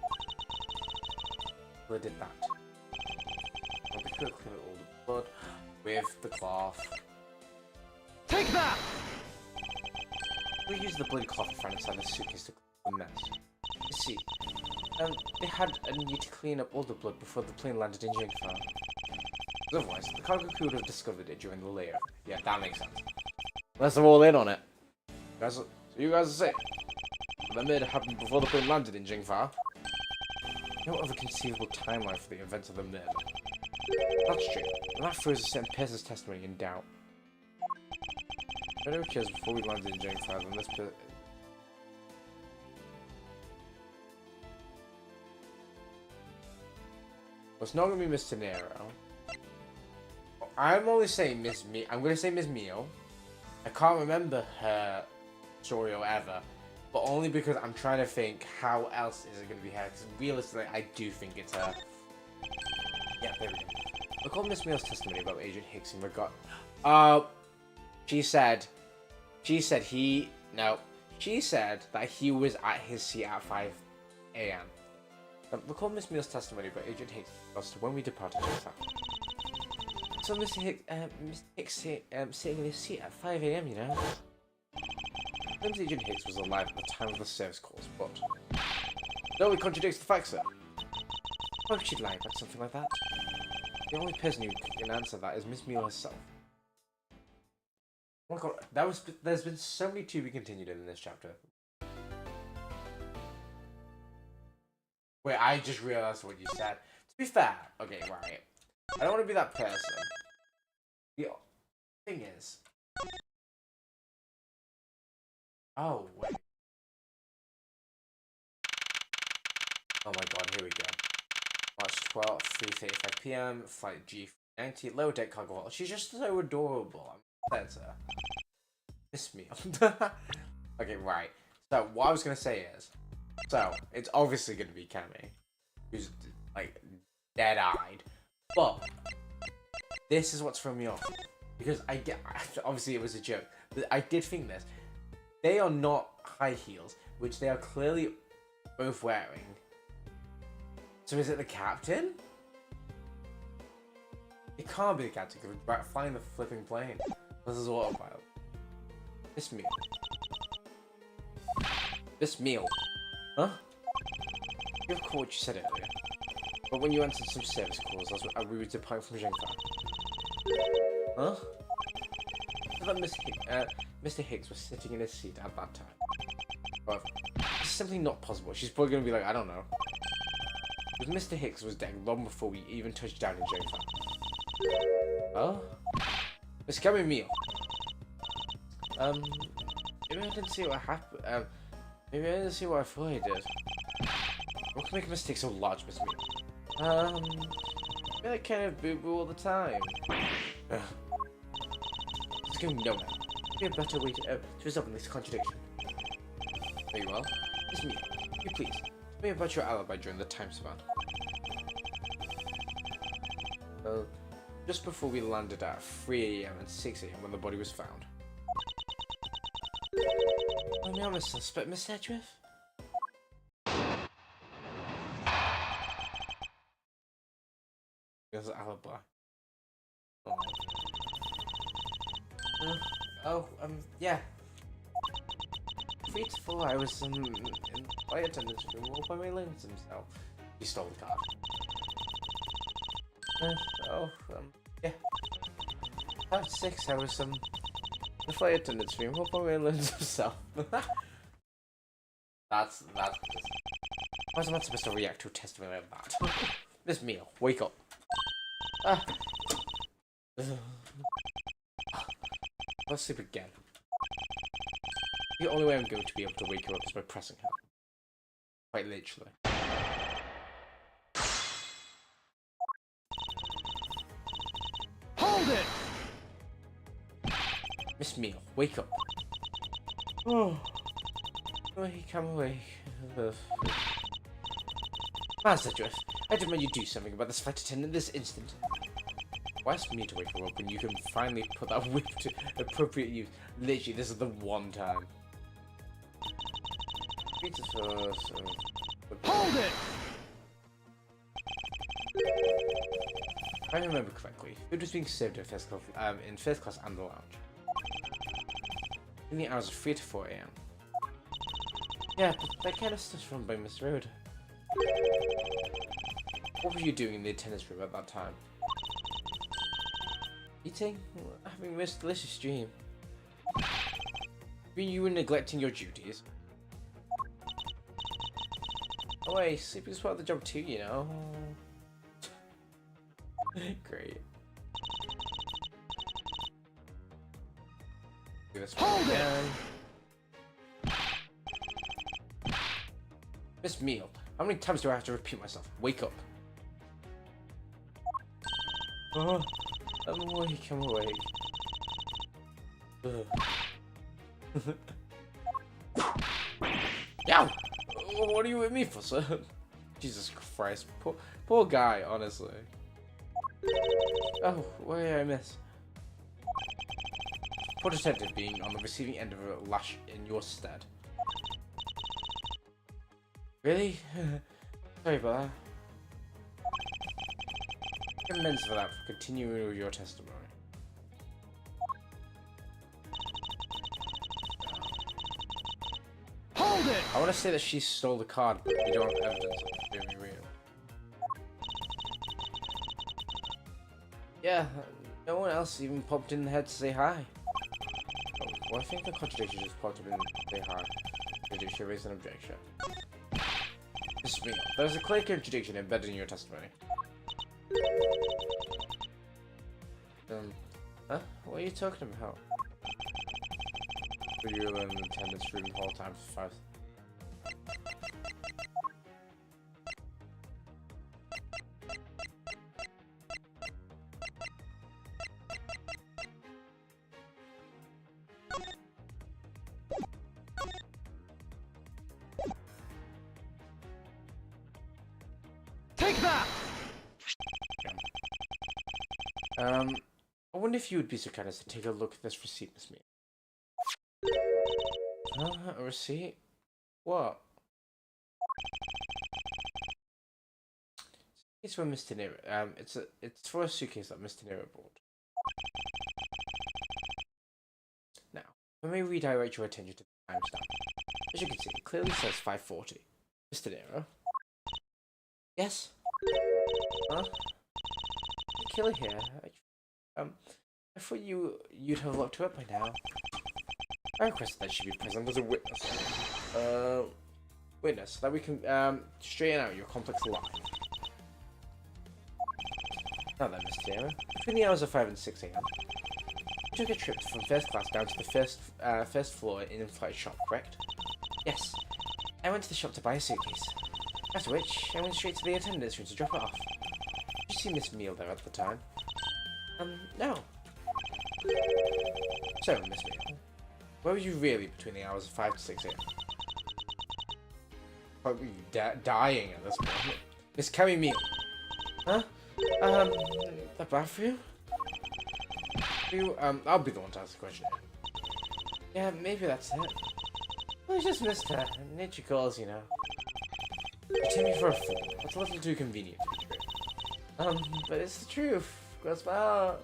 Well, I did that. Well, we could clean up all the blood with the cloth. Take that! We used the bloody cloth found inside the suitcase to clean the mess. You see, they had a need to clean up all the blood before the plane landed in Jingfa. Otherwise, the cargo crew would have discovered it during the layover. Yeah, that makes sense. Unless they're all in on it. So you guys are saying the murder happened before the plane landed in Jingfa? No other conceivable timeline for the events of the murder. That's true, and that throws a certain person's testimony in doubt. Murder occurs before we landed in Jingfa, then this person... Well, it's not going to be Miss Tenero. I'm only saying I'm going to say Miss Mio. I can't remember her story or ever, but only because I'm trying to think how else is it going to be her, because realistically I do think it's her. Yeah, there we go. Recall Miss Mio's testimony about Agent Hicks in regard... She said that he was at his seat at 5 AM. Recall Miss Mio's testimony about Agent Hicks as to when we departed Japan. So Mr. Hicks sitting in his seat at 5 AM, you know? Claims Agent Hicks was alive at the time of the service calls, but... No, it contradicts the facts, sir. Why would she lie about something like that? The only person who can answer that is Miss Mio herself. Oh my god, there's been so many to be continued in this chapter. Wait, I just realized what you said. be fair, okay, right. I don't want to be that person. The thing is... Oh, wait. Oh my god, here we go. March 12th, 3:35 p.m, flight G90, lower deck cargo hall. She's just so adorable. I'm upset her. Miss me. Okay, right. So, what I was gonna say is... So, it's obviously gonna be Cammy. Who's, like, dead-eyed. But... This is what's throwing me off. Because I get... Obviously, it was a joke. But I did think this. They are not high heels, which they are clearly both wearing. So is it the captain? It can't be the captain because we're flying the flipping plane. This is autopilot. This meal. This meal. Huh? You have caught what you said earlier. But when you answered some service calls, we were departing from Zhengfang. Huh? I thought Mr. Higgs was sitting in his seat at that time. However, it's simply not possible. She's probably going to be like, I don't know. Because Mr. Hicks was dead long before we even touched down in Zhengfang. Oh? Miss Cammy meal. Maybe I didn't see what happened. Maybe I didn't see what I thought I did. What can make a mistake so large, Miss Meal? I feel like kind of boo-boo all the time. It's going nowhere. Maybe a better way to resolve this contradiction. Very well. Miss Meal, you please. Tell me about your alibi during the time span. Well, just before we landed at 3 AM and 6 AM when the body was found. Let me honest, suspect Miss Edgeworth? There's an alibi. Yeah. 3 to 4, I was in flight attendant's room all by my limbs himself. He stole the card. Yeah. At 6, I was in the flight attendant's room all by my limbs himself. That's just... Why was I not supposed to react to a testimony like that? Miss Meal, wake up. Let's sleep again. The only way I'm going to be able to wake her up is by pressing her. Quite literally. Hold it! Miss Meal, wake up. Oh. Wake, I'm awake. Master Edgeworth, I demand you do something about this flight attendant this instant. Why ask me to wake her up when you can finally put that whip to appropriate use? Literally, this is the one time. Hold it! If I remember correctly, food was being served in first class and the lounge. In the hours of 3 to 4 AM. Yeah, but that kind of stuff's run by Miss Road. What were you doing in the attendance room at that time? Eating? Having a most delicious dream. You were neglecting your duties. Oh wait, sleeping is part of the job too, you know. Great. Do this Hold again. Miss Meal, how many times do I have to repeat myself? Wake up. Oh, I'm awake, I'm awake. Yow! What are you with me for, sir? Jesus Christ. Poor guy, honestly. Oh, what did I miss? Poor detective being on the receiving end of a lash in your stead. Really? Sorry about that. Immense for that, for continuing with your testimony. Hold it! I want to say that she stole the card, but we don't have evidence of it being real. Yeah, no one else even popped in the head to say hi. Oh, well, I think the contradiction just popped in to say hi. Did she raise an objection? This is real. There's a clear contradiction embedded in your testimony. Huh? What are you talking about? Were you in the attendance room the whole time for 5? Take that! I wonder if you would be so kind as to take a look at this receipt, Miss Mia. A receipt? What? It's for Mr. Nero. It's for a suitcase that Mr. Nero bought. Now, let me redirect your attention to the timestamp. As you can see, it clearly says 5:40. Mr. Nero? Yes? Huh? The killer here. I thought you'd have locked her up by now. I requested that she be present as a witness. Witness, so that we can straighten out your complex lie. Now then, Mr. Nero, between the hours of 5 and 6 a.m., you took a trip from first class down to the first floor in-flight shop, correct? Yes. I went to the shop to buy a suitcase. After which, I went straight to the attendance room to drop it off. Did you see Miss Meal there at the time? No. So, Miss Meal, where were you really between the hours of 5 to 6 a.m.? Probably dying at this point. Miss Cammy Meal. Huh? The bathroom? I'll be the one to ask the question. Yeah, maybe that's it. Well, I just missed her. Nature calls, you know. You take me for a fool. That's a little too convenient to be true. But it's the truth. Gross out.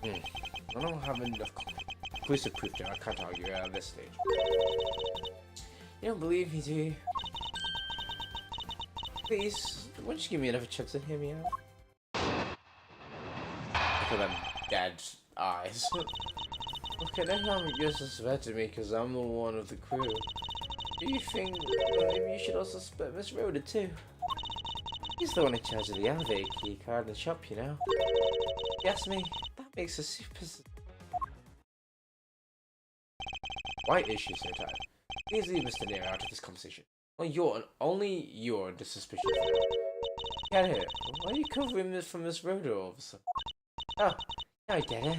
I don't have enough conclusive proof to I can't argue at this stage. You don't believe me, do you? Please, why don't you give me another chance to hear me out? Look at them dead eyes. Okay, now you're suspecting me because I'm the one of the crew. Do you think maybe you should also suspect Miss Rhoda too? He's the one in charge of the elevator key card in the shop, you know. Yes, me. That makes us super. Why is she so tired? Please leave Mr. Nero out of this conversation. Only you're under suspicion. Get it? Why are you covering this from Miss Rhoda all of a sudden? Oh, now I get it.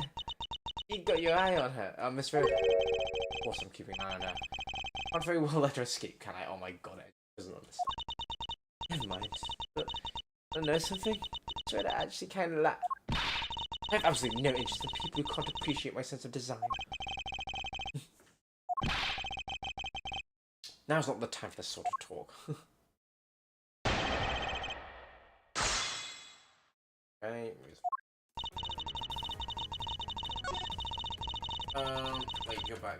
You got your eye on her, Miss Rhoda. Of course I'm keeping an eye on her. Can't very well let her escape, can I? Oh my god, it doesn't understand. Never mind. But I know something? Miss Rhoda actually kind of I have absolutely no interest in people who can't appreciate my sense of design. Now's not the time for this sort of talk. Okay. Wait, go back.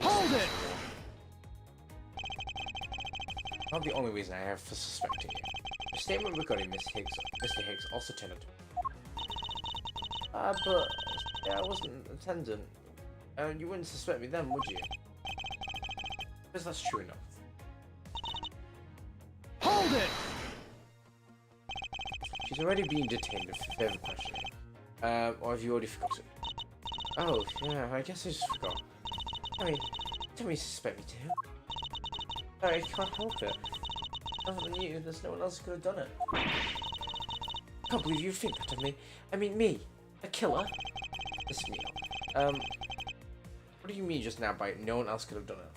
Hold it! Not the only reason I have for suspecting you. The statement regarding Mr. Higgs also turned out to be. But yeah, I wasn't an attendant. You wouldn't suspect me then, would you? Because that's true enough. Hold it! She's already been detained for further questioning. Or have you already forgotten? Oh, yeah, I guess I just forgot. I mean, don't you suspect me too? I can't help it. Other than you, there's no one else who could have done it. I can't believe you think that of me. I mean, me, a killer? Miss Meal. What do you mean just now by no one else could have done it?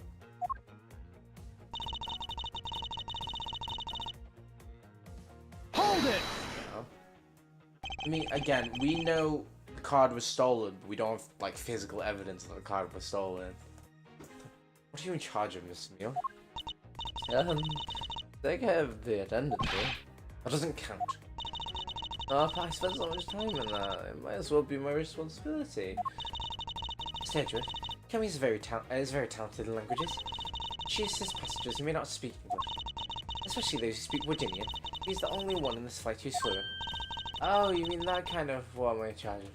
Hold it! No. I mean, again, we know the card was stolen, but we don't have, like, physical evidence that the card was stolen. What are you in charge of, Miss Meal? Take care of the attendant here. That doesn't count. If I spent so much time in that, it might as well be my responsibility. Mr. Edgeworth, Cammy is very talented in languages. She assists passengers who may not speak English, especially those who speak Virginian. He's the only one in this flight who's fluent. Oh, you mean that kind of what am I in charge of?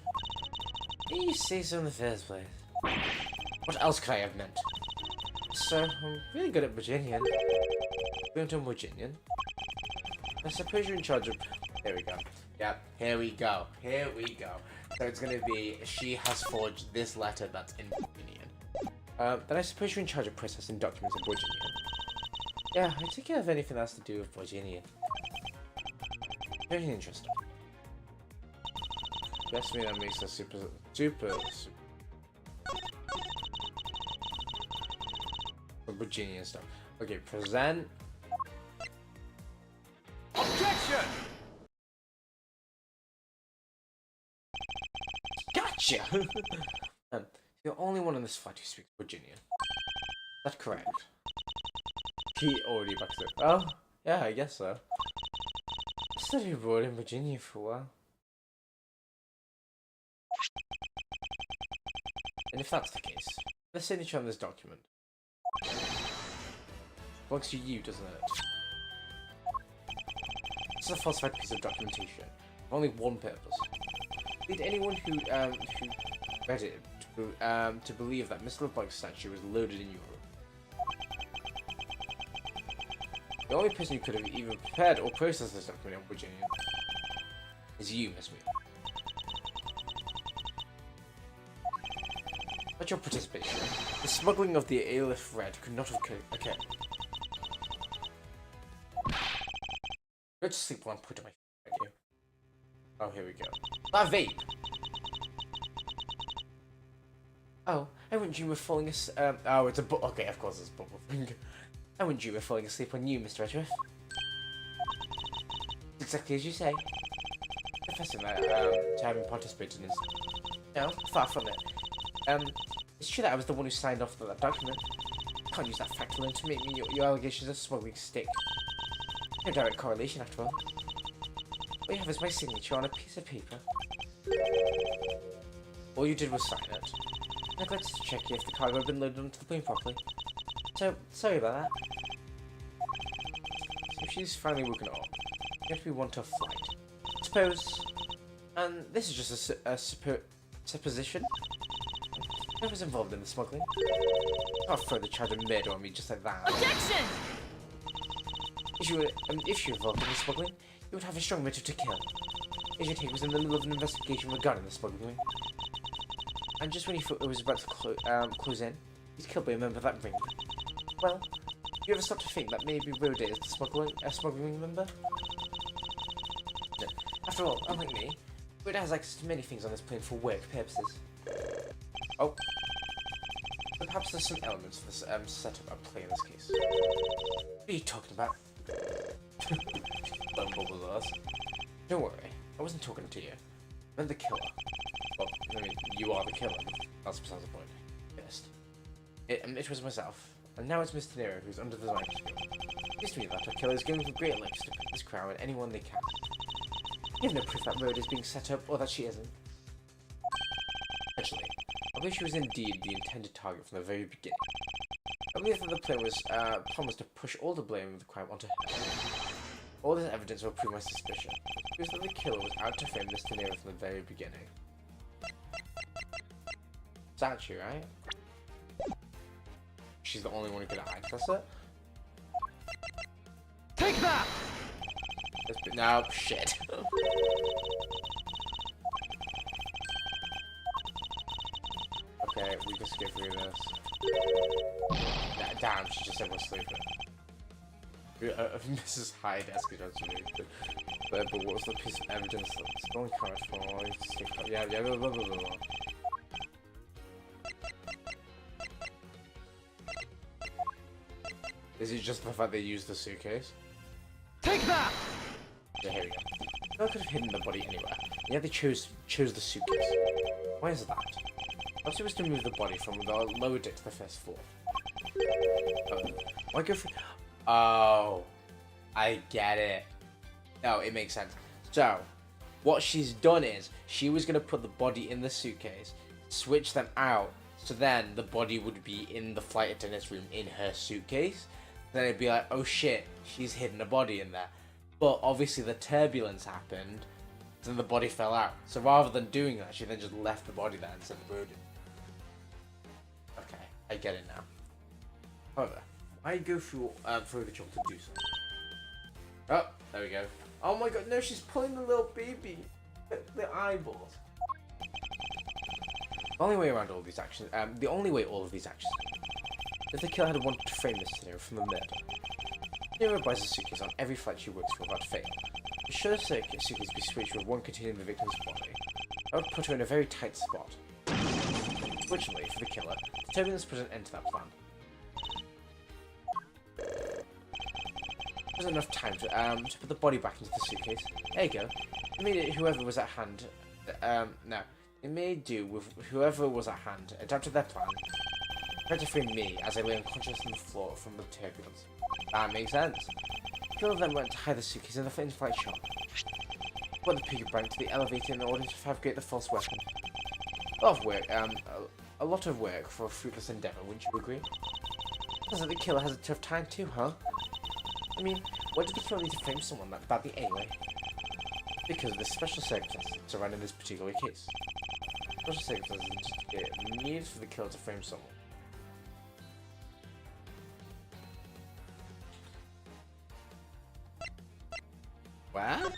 Didn't you say so in the first place? What else could I have meant? So, I'm really good at Virginian. Fluent in Virginian? I suppose you're in charge of... Here we go. Yep, here we go. Here we go. So it's gonna be, she has forged this letter that's in Virginian. Then I suppose you're in charge of processing documents in Virginian. Yeah, I take care of anything that has to do with Virginian. Very interesting. That's me that makes us super... Virginian stuff. Okay, present... Objection! Gotcha! You're the only one in this fight who speaks Virginian. Is that correct? He already backs it. Oh, yeah, I guess so. I studied abroad in Virginia for a while. And if that's the case, the signature on this document belongs to you, doesn't it? It's a falsified piece of documentation. For only one purpose. Did anyone who read it to believe that Mr. LeBlanc's statue was loaded in Europe? The only person who could have either prepared or processed this document in Virginia is you, Miss Mia. But your participation, the smuggling of the Aleph Red could not have occurred. Go to sleep while I'm putting my feet on you. Oh, here we go. That vape! Oh, I wouldn't dream of falling asleep. Oh, it's a book. Okay, of course it's a bubble thing. I wouldn't dream of falling asleep on you, Mr. Edgeworth. Exactly as you say. Confessing that, to having participated in this. No, far from it. It's true that I was the one who signed off that document. Can't use that fact alone to make me your allegations of smuggling stick. No direct correlation, after all. All you have is my signature on a piece of paper. All you did was sign it. I neglected to check if the cargo had been loaded onto the plane properly. So, sorry about that. So she's finally woken up. You have to be one tough flight. Suppose... And this is just a supposition. Whoever's involved in the smuggling. Can't throw the charge of murder on me just like that. Objection! If you were involved in the smuggling, you would have a strong motive to kill. Agent Haig was in the middle of an investigation regarding the smuggling. And just when he thought it was about to close in, he's killed by a member of that ring. Well, you ever stop to think that maybe Rhoda is the smuggling member? No. After all, unlike me, Rhoda has access to many things on this plane for work purposes. Oh. But perhaps there's some elements of this setup at play in this case. What are you talking about? Bumble with us. Don't worry, I wasn't talking to you. I meant the killer. Well, I mean, you are the killer. That's besides the point. First. It was myself. And now it's Mr. Nero who's under the microscope. It seems to me that our killer is going to great lengths to put this crown on anyone they can. You have no proof that Rhoda is being set up or that she isn't. Actually, I believe she was indeed the intended target from the very beginning. I believe that the plan was promised to push all the blame of the crime onto her. All this evidence will prove my suspicion. It was that the killer was out to frame Mr. Nero from the very beginning. Statue, right? She's the only one who could access it? Take that! No, shit. Okay, we can skip through this. Damn, she just said we're sleeping. Mrs. Hyde asking us to leave. But what was the piece of evidence that's going card for? Yeah, blah, blah, blah, blah. Is it just the fact they used the suitcase? Take that! Yeah, here we go. No one could have hidden the body anywhere. Yeah, they chose the suitcase. Why is that? Perhaps it was to move the body from the lower deck to the first floor. Why go for... Oh, I get it. No, it makes sense. So, what she's done is, she was going to put the body in the suitcase, switch them out, so then the body would be in the flight attendant's room in her suitcase. Then it'd be like, oh shit, she's hidden a body in there. But obviously the turbulence happened, then the body fell out. So rather than doing that, she then just left the body there and sent the road in. Okay, I get it now. However, why go through the trouble to do so? Oh, there we go. Oh my god, no, she's pulling the little baby. The eyeballs. The only way around all these actions, the only way all of these actions, if the killer had wanted to frame Miss Tenero from the murder, Tenero buys a suitcase on every flight she works for without fail. To show the suitcase be switched with one containing the victim's body, that would put her in a very tight spot. Fortunately for the killer, the turbulence put an end to that plan. There was enough time to put the body back into the suitcase. There you go. Immediately, whoever was at hand, it made do with whoever was at hand, adapted their plan, tried to free me as I lay unconscious on the floor from the turbulence. That makes sense. The killer then went to hide the suitcase in the in-flight shop. Put the piggy bank to the elevator in order to fabricate the false weapon. A lot of work for a fruitless endeavor, wouldn't you agree? Sounds like the killer has a tough time too, huh? I mean, why did the killer need to frame someone that badly anyway? Because of the special circumstances surrounding this particular case. Special circumstances needed for the killer to frame someone. What?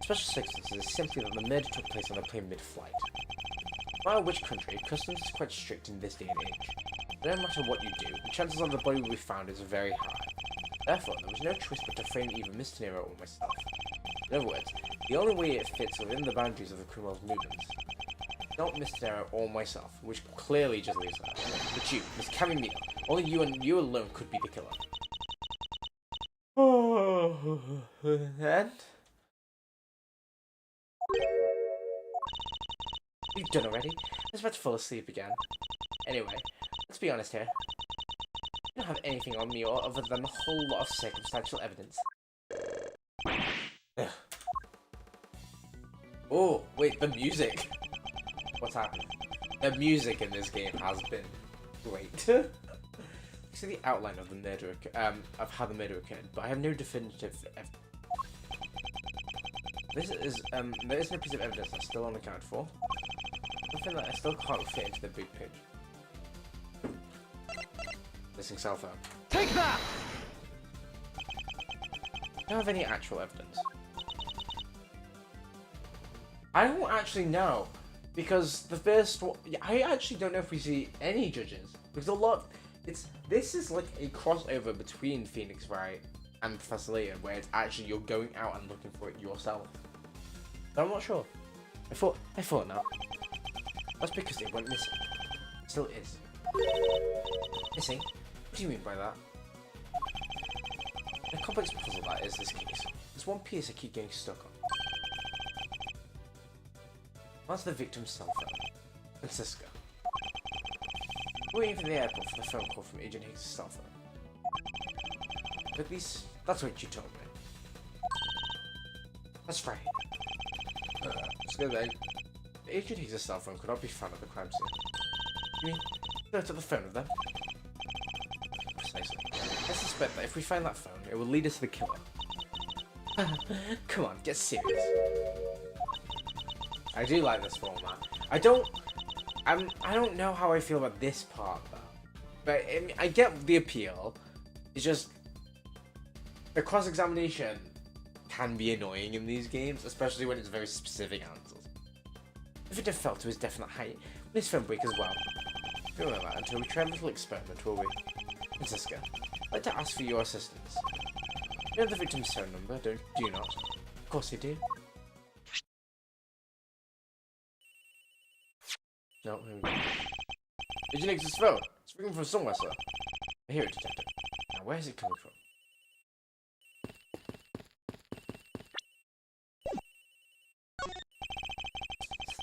Special circumstances is simply that the murder took place on a plane mid-flight. No matter which country, customs is quite strict in this day and age. No matter what you do, the chances of the body will be found is very high. Therefore, there was no choice but to frame either Miss Tenero or myself. In other words, the only way it fits within the boundaries of the criminal's movements. Not Miss Tenero or myself, which clearly just leaves her, but you, Miss Cammy, only you and you alone could be the killer. And? You've done already? I was about to fall asleep again. Anyway, let's be honest here. I don't have anything on me other than a whole lot of circumstantial evidence. Ugh. Oh, wait, the music! What's happened? The music in this game has been great. See the outline of the murder, of how the murder occurred, but I have no definitive evidence. There is no piece of evidence that's still unaccounted for. Something that I still can't fit into the big page. Missing cell phone. Take that! I don't have any actual evidence. I don't actually know, because the first one, I actually don't know if we see any judges, because this is like a crossover between Phoenix Wright and Professor Layton, where it's actually you're going out and looking for it yourself. But I'm not sure. I thought not. That's because it went missing. It still is. Missing? What do you mean by that? The complex puzzle that is this case. There's one piece I keep getting stuck on. That's the victim's cell phone. Francisca. We're waiting for the airport for the phone call from Agent Higgs' cell phone. At least, that's what you told me. That's right. Let's go then. The Agent Higgs' cell phone could not be found at the crime scene. You mean, go to the phone of them? Precisely. I suspect that if we find that phone, it will lead us to the killer. Come on, get serious. I do like this format. I don't know how I feel about this part though. But I get the appeal. It's just the cross-examination can be annoying in these games, especially when it's very specific answers. The victim fell to his definite height, but his phone break as well. We won't know that until we try a little experiment, will we? Francisca, I'd like to ask for your assistance. You know the victim's phone number, do you not? Of course you do. No, here we go. Agent Higgs' phone. It's ringing from somewhere, sir. I hear it, detective. Now, where is it coming from?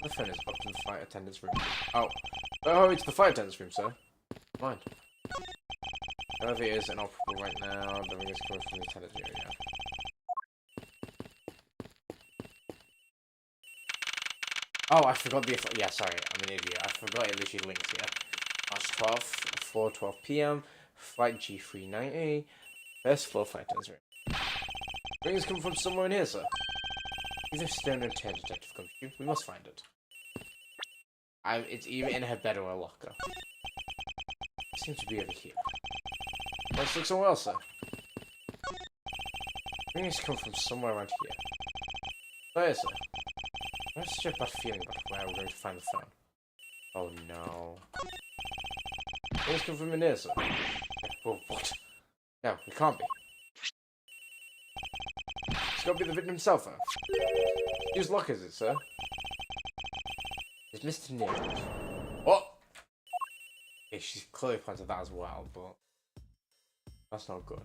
The phone is up in the flight attendant's room. Oh, it's the flight attendant's room, sir. Mind. Whoever it is inoperable right now, the ring is coming from the attendant's area. Oh, I forgot the... Yeah, sorry, I'm an idiot. I forgot it literally links here. March 12th, 4:12 PM, flight G390, first floor flight attendant's room. Ring is coming from somewhere in here, sir. Even if Stone and Tail Detective comes to you, we must find it. It's either in her bed or a locker. It seems to be over here. Let's look somewhere else, sir. I think it's come from somewhere around here. Where is it? I have such a bad feeling about where we're going to find the phone. Oh no. I think it's come from in here, sir. Oh, what? No, it can't be. It's got to be the victim's cell phone. Whose lock is it, sir? It's Mr. Nero. What? Okay, she's clearly planted that as well, but that's not good.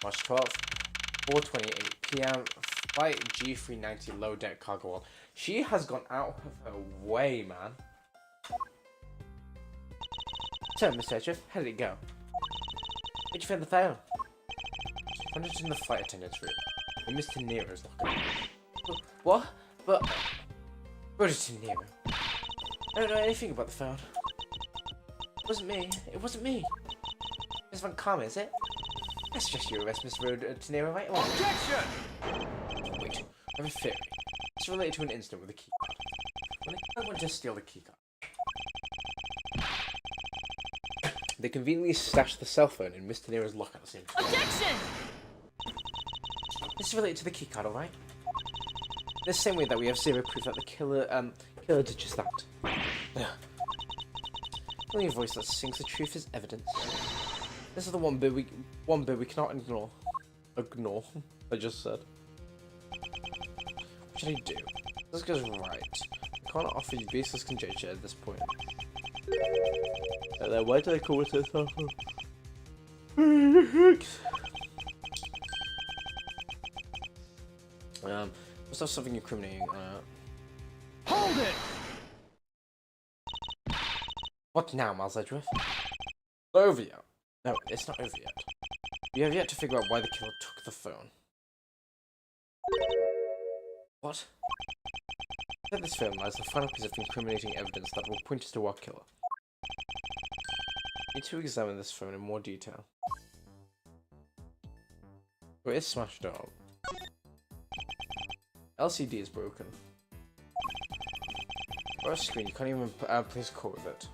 March 12th, 4:28 p.m. Flight G390 low deck cargo hold. She has gone out of her way, man. So, Mr. Edgeworth, how did it go? Did you find the phone? I found it in the flight attendant's room. In Mr. Nero's locker. What? But Mr. Nero. I don't know anything about the phone. It wasn't me. It wasn't me. Miss Van Calm, is it? I suggest you arrest Mr. Nero right away. Objection! Wait, I have a theory. It's related to an incident with a keycard. When I went to steal the keycard, they conveniently stashed the cell phone in Mr. Nero's locker at the same time. Objection! This is related to the keycard, alright? The same way that we have zero proof that the killer did just that. The only voice that sings the truth is evidence. This is the one bit we cannot ignore. Ignore, I just said. What should I do? This goes right. I can't offer you baseless conjecture at this point. Why do they call it a cell phone? Must have something incriminating. Hold it! What now, Miles Edgeworth? Not over yet. No, it's not over yet. We have yet to figure out why the killer took the phone. What? Inside this phone lies the final piece of incriminating evidence that will point us to our killer. We need to examine this phone in more detail. Oh, it's smashed up. LCD is broken. Or a screen, you can't even place a code with it.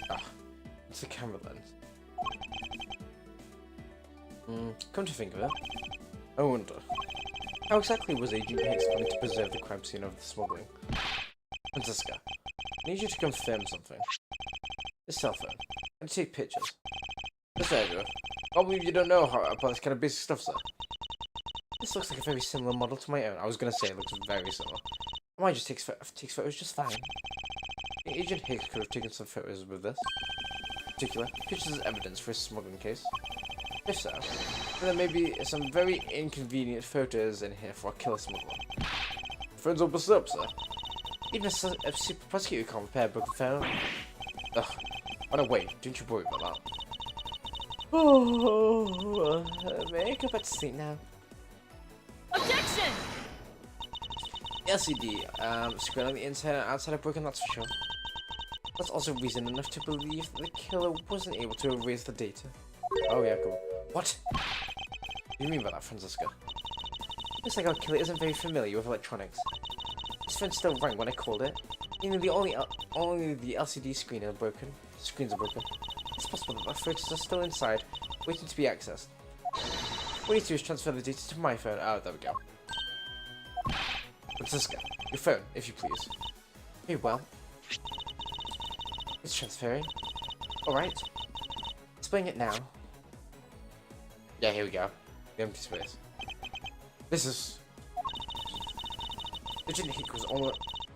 Ah, it's the camera lens. Come to think of it, I wonder, how exactly was Agent Hicks going to preserve the crime scene of the smuggling? Francisca, I need you to confirm something. This cell phone. I need to take pictures. Mr. Edgeworth, I can't believe you don't know how about this kind of basic stuff, sir. This looks like a very similar model to my own. I was going to say it looks very similar. Mine just takes photos just fine. Agent Hicks could have taken some photos with this. In particular, pictures as evidence for his smuggling case. If so, then there may be some very inconvenient photos in here for a killer smuggler. Phone's all busted up, sir. Even a super prosecutor can't repair a broken phone. Ugh. Oh no, wait, don't you worry about that. Oh, may I go back to sleep now? Objection! The LCD screen on the inside and outside are broken, that's for sure. That's also reason enough to believe that the killer wasn't able to erase the data. Oh yeah, cool. What? What do you mean by that, Francisca? Looks like our killer isn't very familiar with electronics. His phone still rang when I called it. Meaning the only the LCD screens are broken. It's possible that the photos are still inside, waiting to be accessed. What we need to do is transfer the data to my phone. Oh, there we go. Francisca, your phone, if you please. Very well. It's transferring. Alright. Displaying it now. Yeah, here we go. The empty space. This is... Agent Hicks was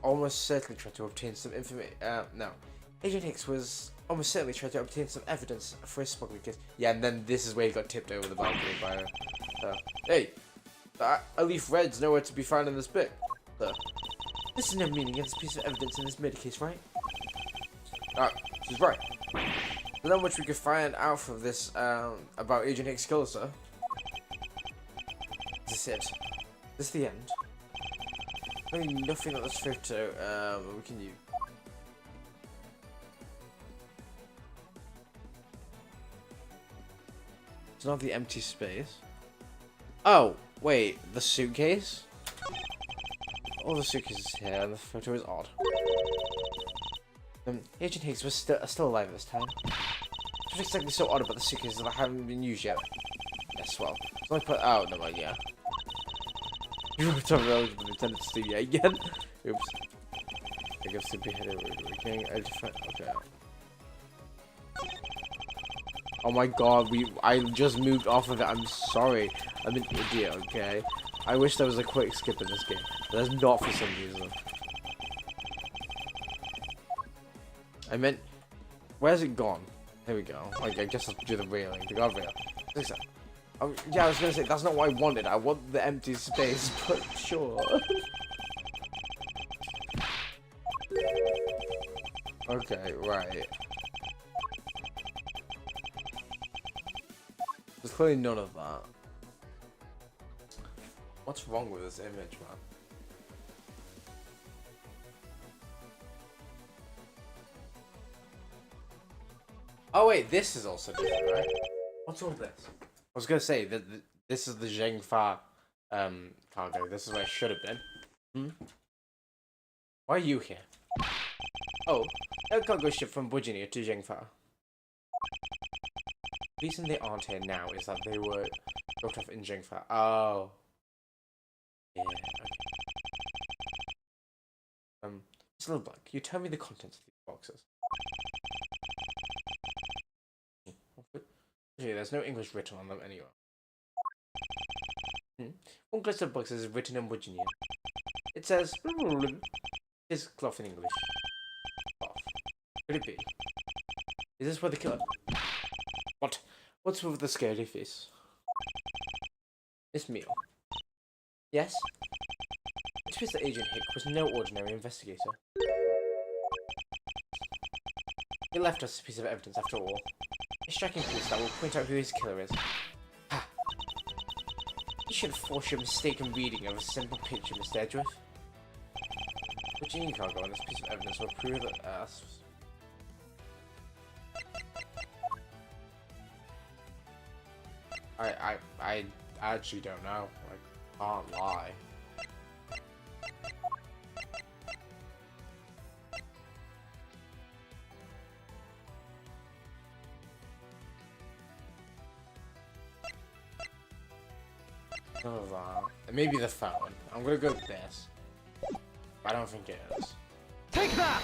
almost certainly trying to obtain some information. No. Agent Hicks was almost certainly trying to obtain some evidence for his smuggling case. Yeah, and then this is where he got tipped over the balcony by hey! A leaf red's nowhere to be found in this bit. This is no meaning of this piece of evidence in this murder case, right? She's right. There's not much we could find out from this about Agent Hicks' killer, sir. Is this it? Is this the end? Really nothing on this photo we can use. It's not the empty space. Oh, wait, the suitcase? All the suitcases here, and the photo is odd. Agent Higgs was still alive at this time. What's exactly so odd about the suitcases that haven't been used yet? Yes, well, so I put out. No, yeah. You were talking about the intended to steal again. Oops. I guess to be headed okay. Oh my god, I just moved off of it. I'm sorry. I'm an idiot, okay? I wish there was a quick skip in this game. But there's not for some reason. I meant, where's it gone? There we go. Like, I guess I'll do the railing, the guardrail. Oh, yeah, I was gonna say, that's not what I wanted. I want the empty space, but sure. Okay, right. There's clearly none of that. What's wrong with this image, man? Oh wait, this is also different, right? What's all this? I was gonna say that this is the Zhengfa cargo. This is where it should have been. Why are you here? Oh, a cargo ship from Virginia to Zhengfa. The reason they aren't here now is that they were dropped off in Zhengfa. Oh. Yeah, okay. Just a little blank. You tell me the contents of these boxes. Okay, there's no English written on them anywhere. One glass of boxes is written in Virginia. It says, "Is cloth in English." Cloth. Could it be? Is this where the killer? What? What's with the scary face? Miss Meal. Yes? It appears that Agent Hick was no ordinary investigator. He left us a piece of evidence after all. A striking piece that will point out who his killer is. Ha! You should have forced your mistaken reading of a simple picture, Mr. Edgeworth. Virginia cargo and this piece of evidence will prove that I actually don't know. I can't lie. None of that. Maybe the phone. I'm gonna go with this. I don't think it is. Take that!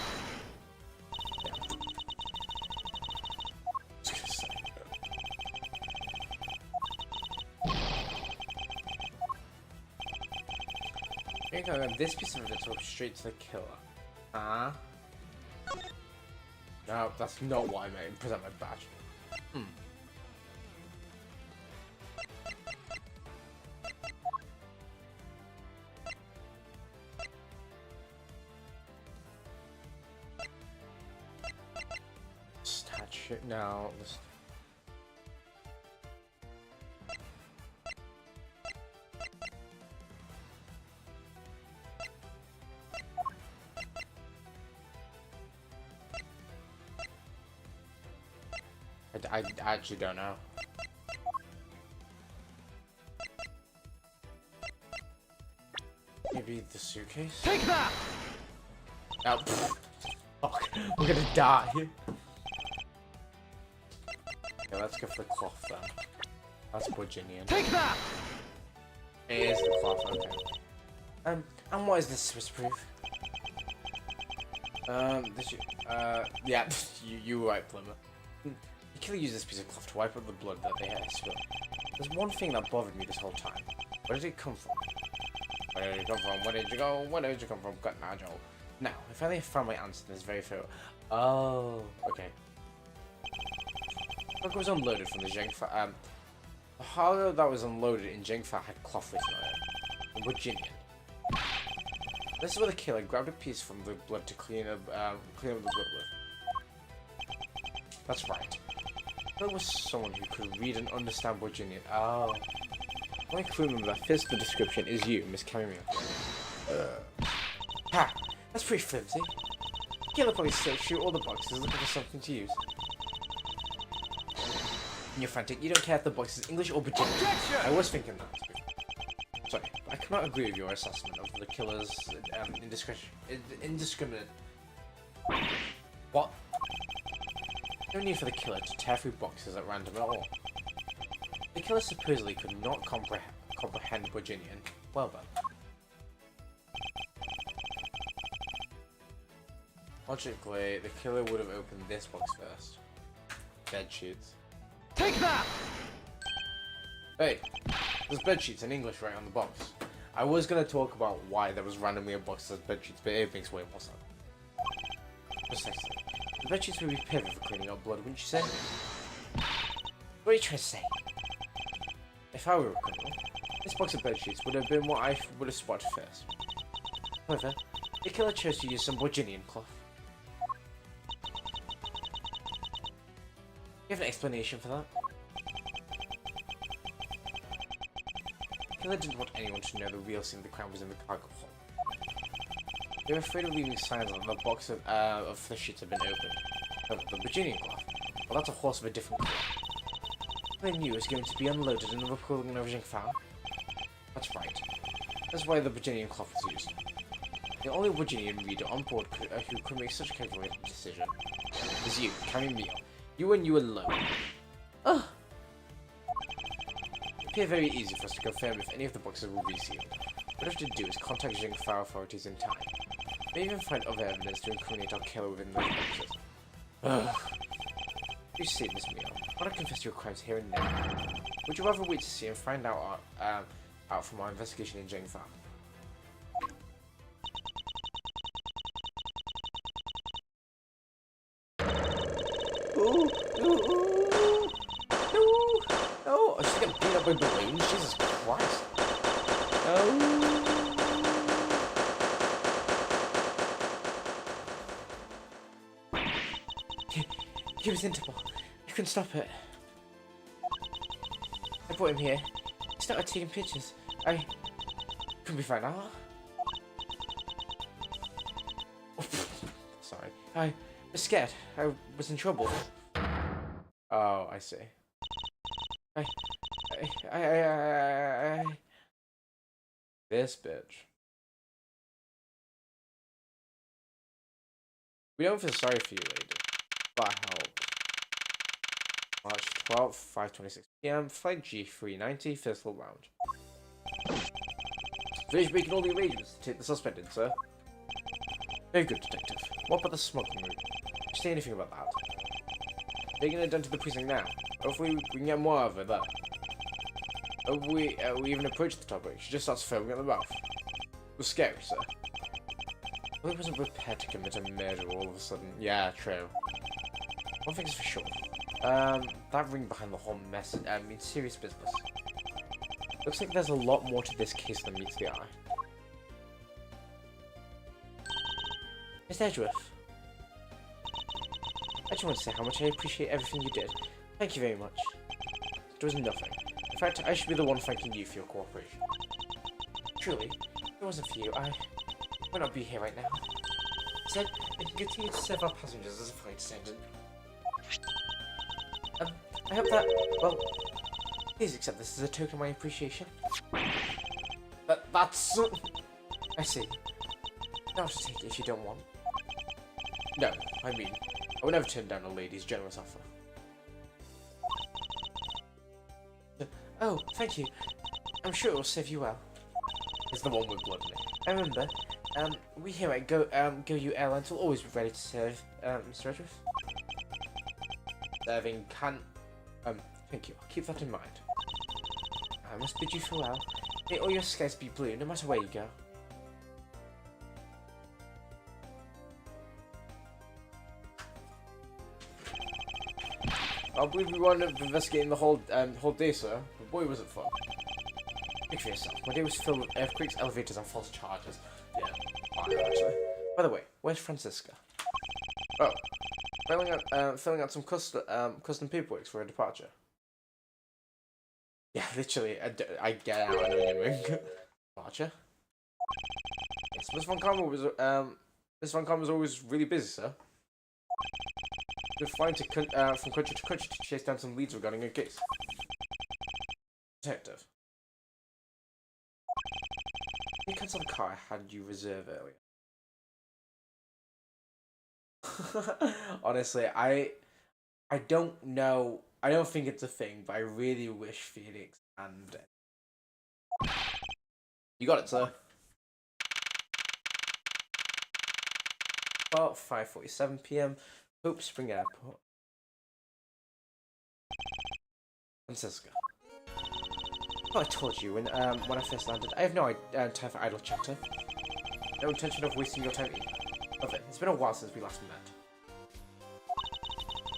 I think this piece of evidence will go straight to the killer. Huh? No, that's not what I meant. Present my badge. Statue. No. I actually don't know. Maybe the suitcase? Take that! Oh, fuck. We're gonna die. Yeah, let's go for the cloth then. That's Virginian. Take that! It is the cloth, okay. And what is this Swiss proof? Yeah, you were right, Plumber. The killer used this piece of cloth to wipe up the blood that they had spilled. There's one thing that bothered me this whole time. Where did it come from? Where did it come from? Where did you go? Where did you come from? Got now, Joel. Now, I finally found my answer to this very photo. Oh, okay. The cargo was unloaded from the Zhengfa. The cargo that was unloaded in Zhengfa had cloth written on it. Virginian. This is where the killer grabbed a piece from the blood to clean up the blood with. That's right. There was someone who could read and understand Virginian. Oh. My clue member that fits the description is you, Miss Cammy. Ha! That's pretty flimsy. Killer probably searched through all the boxes looking for something to use. And you're frantic. You don't care if the box is English or Virginian. I was thinking that. Sorry, but I cannot agree with your assessment of the killer's indiscriminate. What? No need for the killer to tear through boxes at random at all. The killer supposedly could not comprehend Virginian. Well then. Logically, the killer would have opened this box first. Bed sheets. Take that! Hey, there's bed sheets in English right on the box. I was gonna talk about why there was randomly a box that says bed sheets, but it makes way more sense. Precisely. The bed sheets would be perfect for cleaning up blood, wouldn't you say? What are you trying to say? If I were a criminal, this box of bed sheets would have been what I would have spotted first. However, the killer chose to use some Virginian cloth. You have an explanation for that? The killer didn't want anyone to know the real scene of the crime was in the cargo hold. They were afraid of leaving signs that the box of flesh sheets had been opened. However, the Virginian cloth, well, that's a horse of a different colour. They knew it was going to be unloaded in the recording of Jing Fan. That's right. That's why the Virginian cloth was used. The only Virginian reader on board who could make such a calculated decision was you, Cammy. You and you alone. Ugh. It appeared very easy for us to confirm if any of the boxes were resealed. What we have to do is contact Jing Fan authorities in time. Maybe even find other evidence to incriminate our killer within those boxes. Ugh. You see, Miss Mio, I want to confess your crimes here and now. Would you rather wait to see and find out from our investigation in Jing Fan? Ooh, ooh, ooh, no, no, oh, she's getting beat up by balloons. Jesus Christ! No. He was in trouble. You couldn't stop it. I brought him here. He started taking pictures. I couldn't be found out. Sorry. I was scared. I was in trouble. Oh, I see. This bitch. We don't feel sorry for you, lady. That helped. March 12th, 5:26 PM, flight G390, first full round. Finish making all the arrangements to take the suspect in, sir. Very good, detective. What about the smuggling route? Did you say anything about that? Taking it down to the precinct now. Hopefully we can get more of it there. We even approached the topic. She just starts foaming at the mouth. It was scary, sir. I wasn't prepared to commit a murder all of a sudden. Yeah, true. One thing is for sure. That ring behind the whole mess means serious business. Looks like there's a lot more to this case than meets the eye. Mr. Edgeworth, I just want to say how much I appreciate everything you did. Thank you very much. It was nothing. In fact, I should be the one thanking you for your cooperation. Truly, if it wasn't for you, I would not be here right now. Instead, I can continue to serve our passengers as a flight attendant. I hope that, well, please accept this as a token of my appreciation. That's... I see. Now to take it if you don't want. No, I mean, I would never turn down a lady's generous offer. Oh, thank you. I'm sure it will serve you well. It's the one with blood in it. I remember, we here at Go You Airlines will always be ready to serve, Mr. Edgeworth. Serving can... thank you. I'll keep that in mind. I must bid you farewell. May all your skies be blue, no matter where you go. I believe we wound up investigating the whole day, sir. But boy, was it fun. Think for yourself. My day was filled with earthquakes, elevators, and false charges. Yeah, fire, actually. By the way, where's Francisca? Oh, filling out some custom paperwork for her departure. Yeah, literally, I get out. I know you're doing departure. Yes, Miss Von Karma was always really busy, sir. We're flying from country to country to chase down some leads regarding a case. Detective. Can you cancel the car I had you reserve earlier? Honestly, I don't know. I don't think it's a thing, but I really wish Phoenix and you got it, sir. About 5:47 p.m. Hope Spring Airport, Francisco. Oh, I told you when I first landed. I have no time for idle chatter. No intention of wasting your time either. Of it. It's been a while since we last met.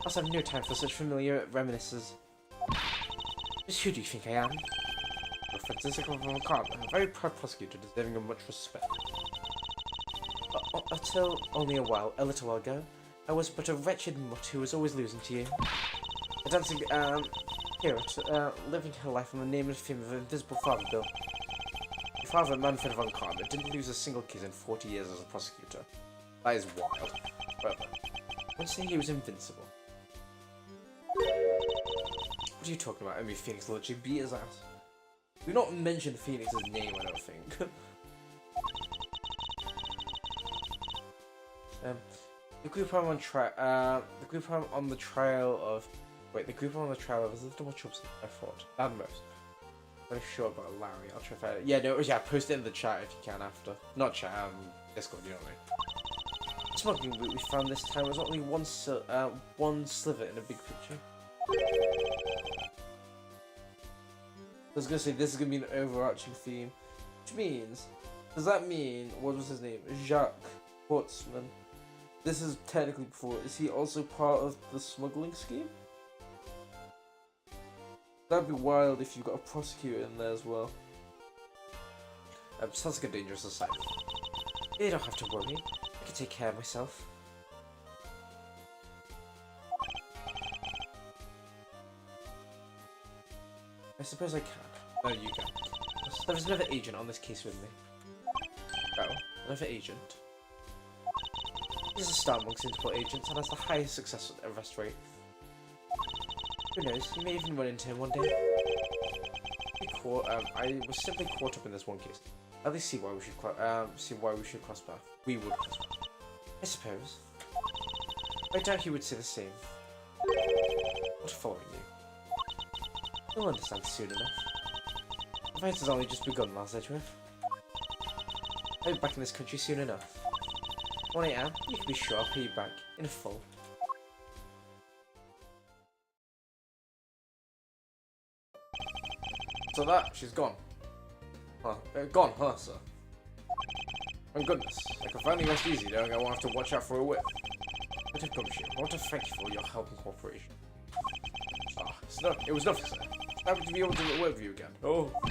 I also have no time for such familiar reminiscences. Just who do you think I am? Francisco von Carver, a very proud prosecutor deserving of much respect. Until only a little while ago, I was but a wretched mutt who was always losing to you. A dancing, curate, living her life on the name and fame of an invisible father, Bill. Your father, Manfred von Carver, didn't lose a single case in 40 years as a prosecutor. That is wild. However, I would say he was invincible. What are you talking about? I mean, Phoenix literally beat his ass. We not mention Phoenix's name, I don't think. The group I'm on the group I'm on the trial of. Wait, the group I'm on the trial of is a little more troublesome than I thought. Than most. I'm not sure about Larry. I'll try to find it. Yeah, no, yeah, post it in the chat if you can after. Not chat, Discord, you know what I mean. The smuggling route we found this time was only one sliver in a big picture. I was gonna say this is gonna be an overarching theme, which means, does that mean, what was his name? Jacques Hortzman. This is technically before. Is he also part of the smuggling scheme? That'd be wild if you got a prosecutor in there as well. Sounds like a dangerous assignment. You don't have to worry. I can take care of myself. I suppose I can. No, you can. There is another agent on this case with me. Oh, another agent. He's a star amongst Interpol agents and has the highest success arrest rate. Who knows, you may even run into him one day. I was simply caught up in this one case. At least see why we should cross paths. We would cross paths. I suppose. I doubt he would say the same. Not following you. You'll understand soon enough. The fight has only just begun, Miles Edgeworth. I'll be back in this country soon enough. When I am, you can be sure I'll pay you back in full. So she's gone. Huh? Gone, huh, sir? Thank goodness. I can finally rest easy knowing I won't have to watch out for a whip. But I promise you, I want to thank you for your help and cooperation. It was nothing, sir. Happy to be able to work with you again. Oh. I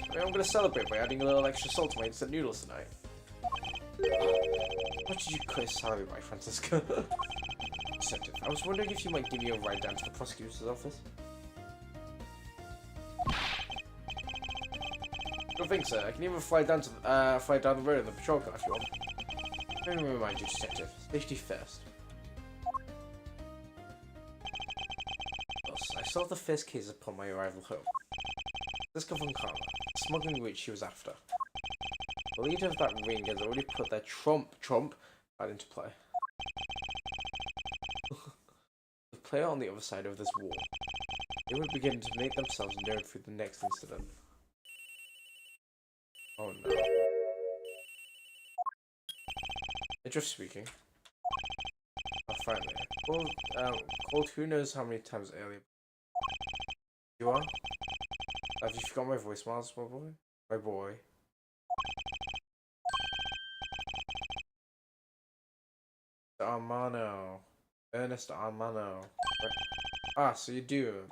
mean, I'm going to celebrate by adding a little extra salt to my instant noodles tonight. What did you cut his salary by, Francisco? Detective, I was wondering if you might give me a ride down to the prosecutor's office. Don't think so. I can even fly down the road in the patrol car if you want. Let me remind you, Detective. Safety first. I saw the first case upon my arrival home. Francisco von Carver, the smuggling route she was after. The leader of that ring has already put their trump right into play. The player on the other side of this wall. They would begin to make themselves known through the next incident. Oh no. Edgeworth speaking. Oh, finally. Called who knows how many times earlier. You are? Have you forgotten my voice, Miles, my boy? My boy. Armano. Ernest Armano. Right. Ah, so you do.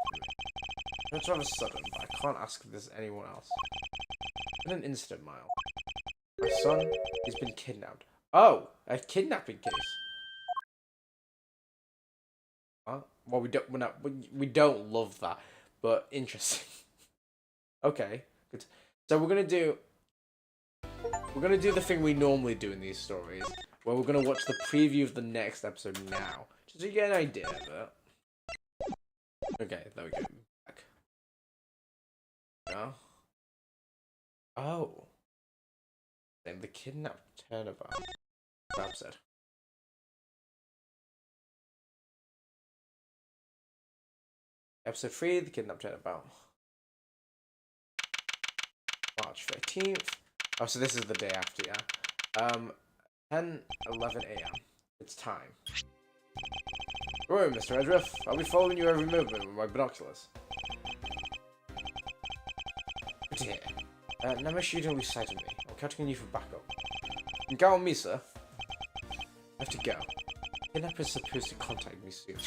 That's rather sudden, but I can't ask if there's anyone else. In an incident, Miles. My son, he's been kidnapped. Oh, a kidnapping case. Huh? Well, we don't love that, but interesting. Okay, good. So we're gonna do the thing we normally do in these stories, where we're gonna watch the preview of the next episode now, just to get an idea of it. Okay, there we go. Back. Yeah. Oh. Then the kidnapped turnabout. Grab said. Episode 3, The Kidnapped Turnabout. March 13th. Oh, so this is the day after, yeah. 10:11 a.m. It's time. Alright, Mr. Edgeworth. I'll be following your every movement with my binoculars. Good to hear. Now make sure you don't lose sight of me. I'm counting on you for backup. You can count on me, sir. I have to go. Kidnapper's supposed to contact me soon.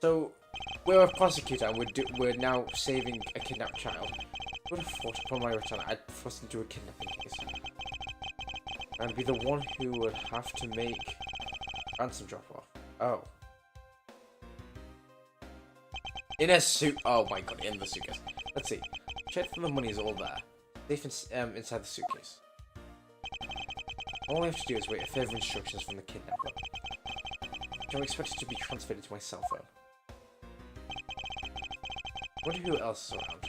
So, we're a prosecutor and we're now saving a kidnapped child. I would have thought upon my return I'd force into a kidnapping case. And be the one who would have to make ransom drop off. Oh. In a suit. Oh my god, in the suitcase. Let's see. Check for the money is all there. Safe inside the suitcase. All I have to do is wait for further instructions from the kidnapper. Don't expect it to be transferred to my cell phone. Wonder who else is around.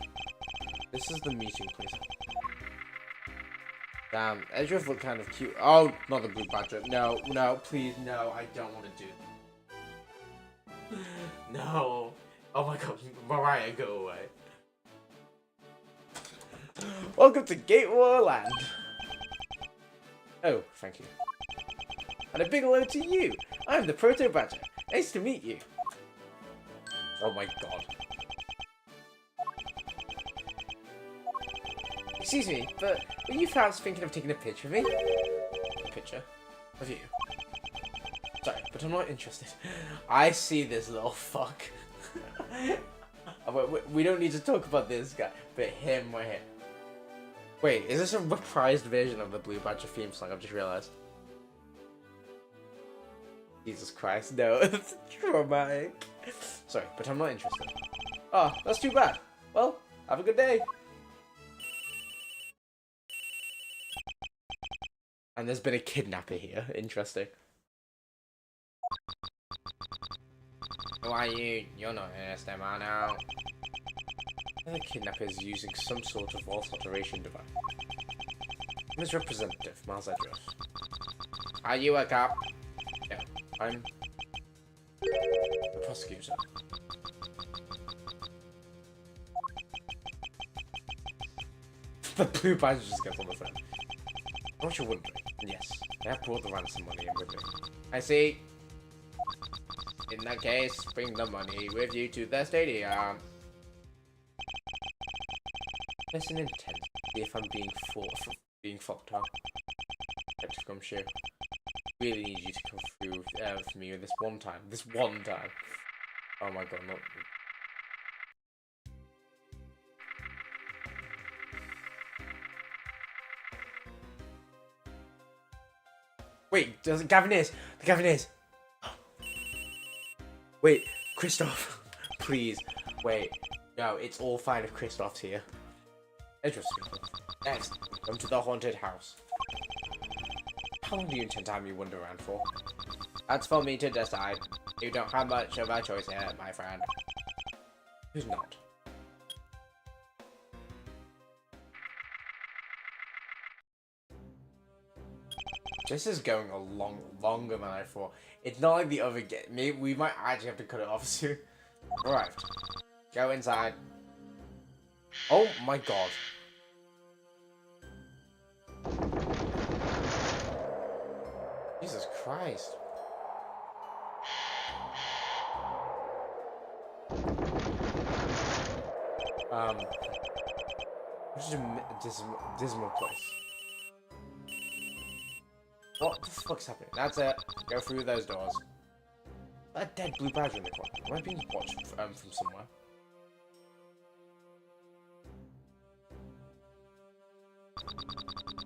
This is the meeting place. Damn, Edgeworth look kind of cute. Oh, not the blue badger. No, no, please, no, I don't want to do that. No. Oh my god, Mariah, go away. Welcome to Gateway Land. Oh, thank you. And a big hello to you. I'm the Proto Badger. Nice to meet you. Oh my god. Excuse me, but were you perhaps thinking of taking a picture of me? A picture? Of you? Sorry, but I'm not interested. I see this little fuck. We don't need to talk about this guy, but him right here. Wait, is this a reprised version of the Blue Badger theme song? I've just realized. Jesus Christ, no, it's traumatic. Sorry, but I'm not interested. Oh, that's too bad. Well, have a good day. And there's been a kidnapper here. Interesting. Who are you? You're not interested, man. Now. The kidnapper is using some sort of voice alteration device. His representative, Miles Edgeworth. Are you a cop? No, I'm the prosecutor. The blue badge just gets on the phone. What you're wondering? Yes, I have brought the ransom money in with me. I see. In that case, bring the money with you to the stadium. Listen intent. See if I'm being fucked up. Detective Gumshoe. Really need you to come through for me this one time. This one time. Oh my god, not. Wait, does it Gavin is? The Gavin is. Wait, Christoph. Please. Wait. No, it's all fine if Christoph's here. Interesting. Next, come to the haunted house. How long do you intend to have me wander around for? That's for me to decide. You don't have much of a choice here, my friend. Who's not? This is going a longer than I thought. It's not like the other game. Maybe we might actually have to cut it off soon. Arrived. Go inside. Oh my god. Jesus Christ. This is a dismal place. What the fuck's happening? That's it. Go through those doors. That dead blue badger in the corner. Am I being watched from somewhere?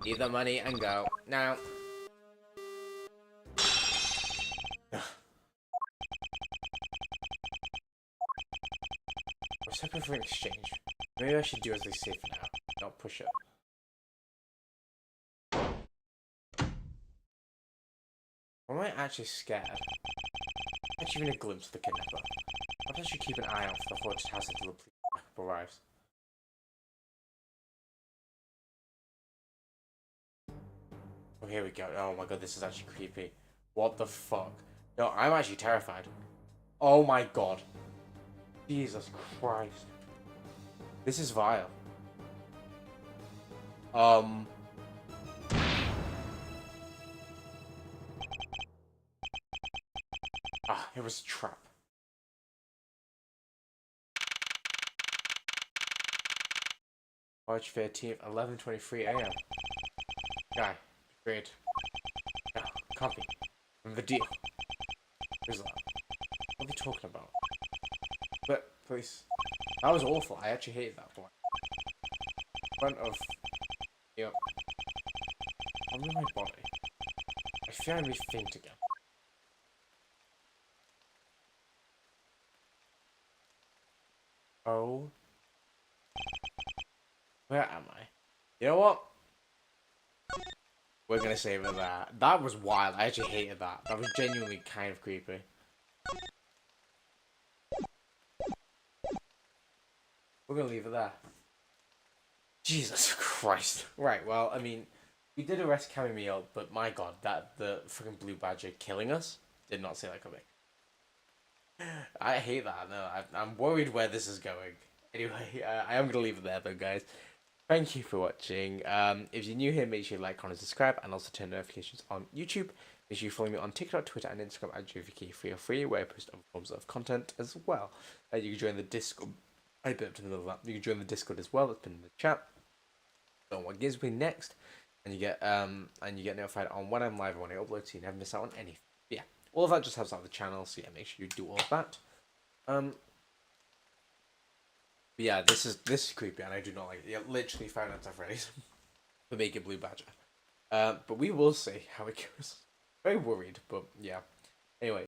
Need the money and go. Now. I was hoping for an exchange. Maybe I should do as they say for now. Not push it. Or am I actually scared? Not even a glimpse of the kidnapper. I should keep an eye out for the haunted house until the police backup arrives. Oh, here we go. Oh my god, this is actually creepy. What the fuck? No, I'm actually terrified. Oh my god. Jesus Christ. This is vile. It was a trap. March 13th, 11:23 a.m. Guy, great. No, copy. And the deal. Who's that? What are they talking about? But, please. That was awful. I actually hated that point. In front of... Yep. Under my body. I fear I may faint again. Oh. Where am I? You know what? We're gonna save it there. That was wild. I actually hated that. That was genuinely kind of creepy. We're gonna leave it there. Jesus Christ. Right, well, I mean, we did arrest Cammy, but my god, the freaking blue badger killing us did not see that coming. I hate that. No, I'm worried where this is going. Anyway, I am gonna leave it there though, guys. Thank you for watching. If you're new here, make sure you like, comment, and subscribe, and also turn notifications on YouTube. Make sure you follow me on TikTok, Twitter, and Instagram at JVK303, where I post other forms of content as well. You can join the Discord. I burped in the middle of that. You can join the Discord as well. It's been in the chat. On what gives me next, and you get notified on when I'm live or when I upload, so you never miss out on anything. But yeah, all of that just helps out the channel. So yeah, make sure you do all of that. But yeah, this is creepy, and I do not like it. Yeah, literally 5 nights at Freddy's for making blue badger. But we will see how it goes. Very worried, but yeah. Anyway.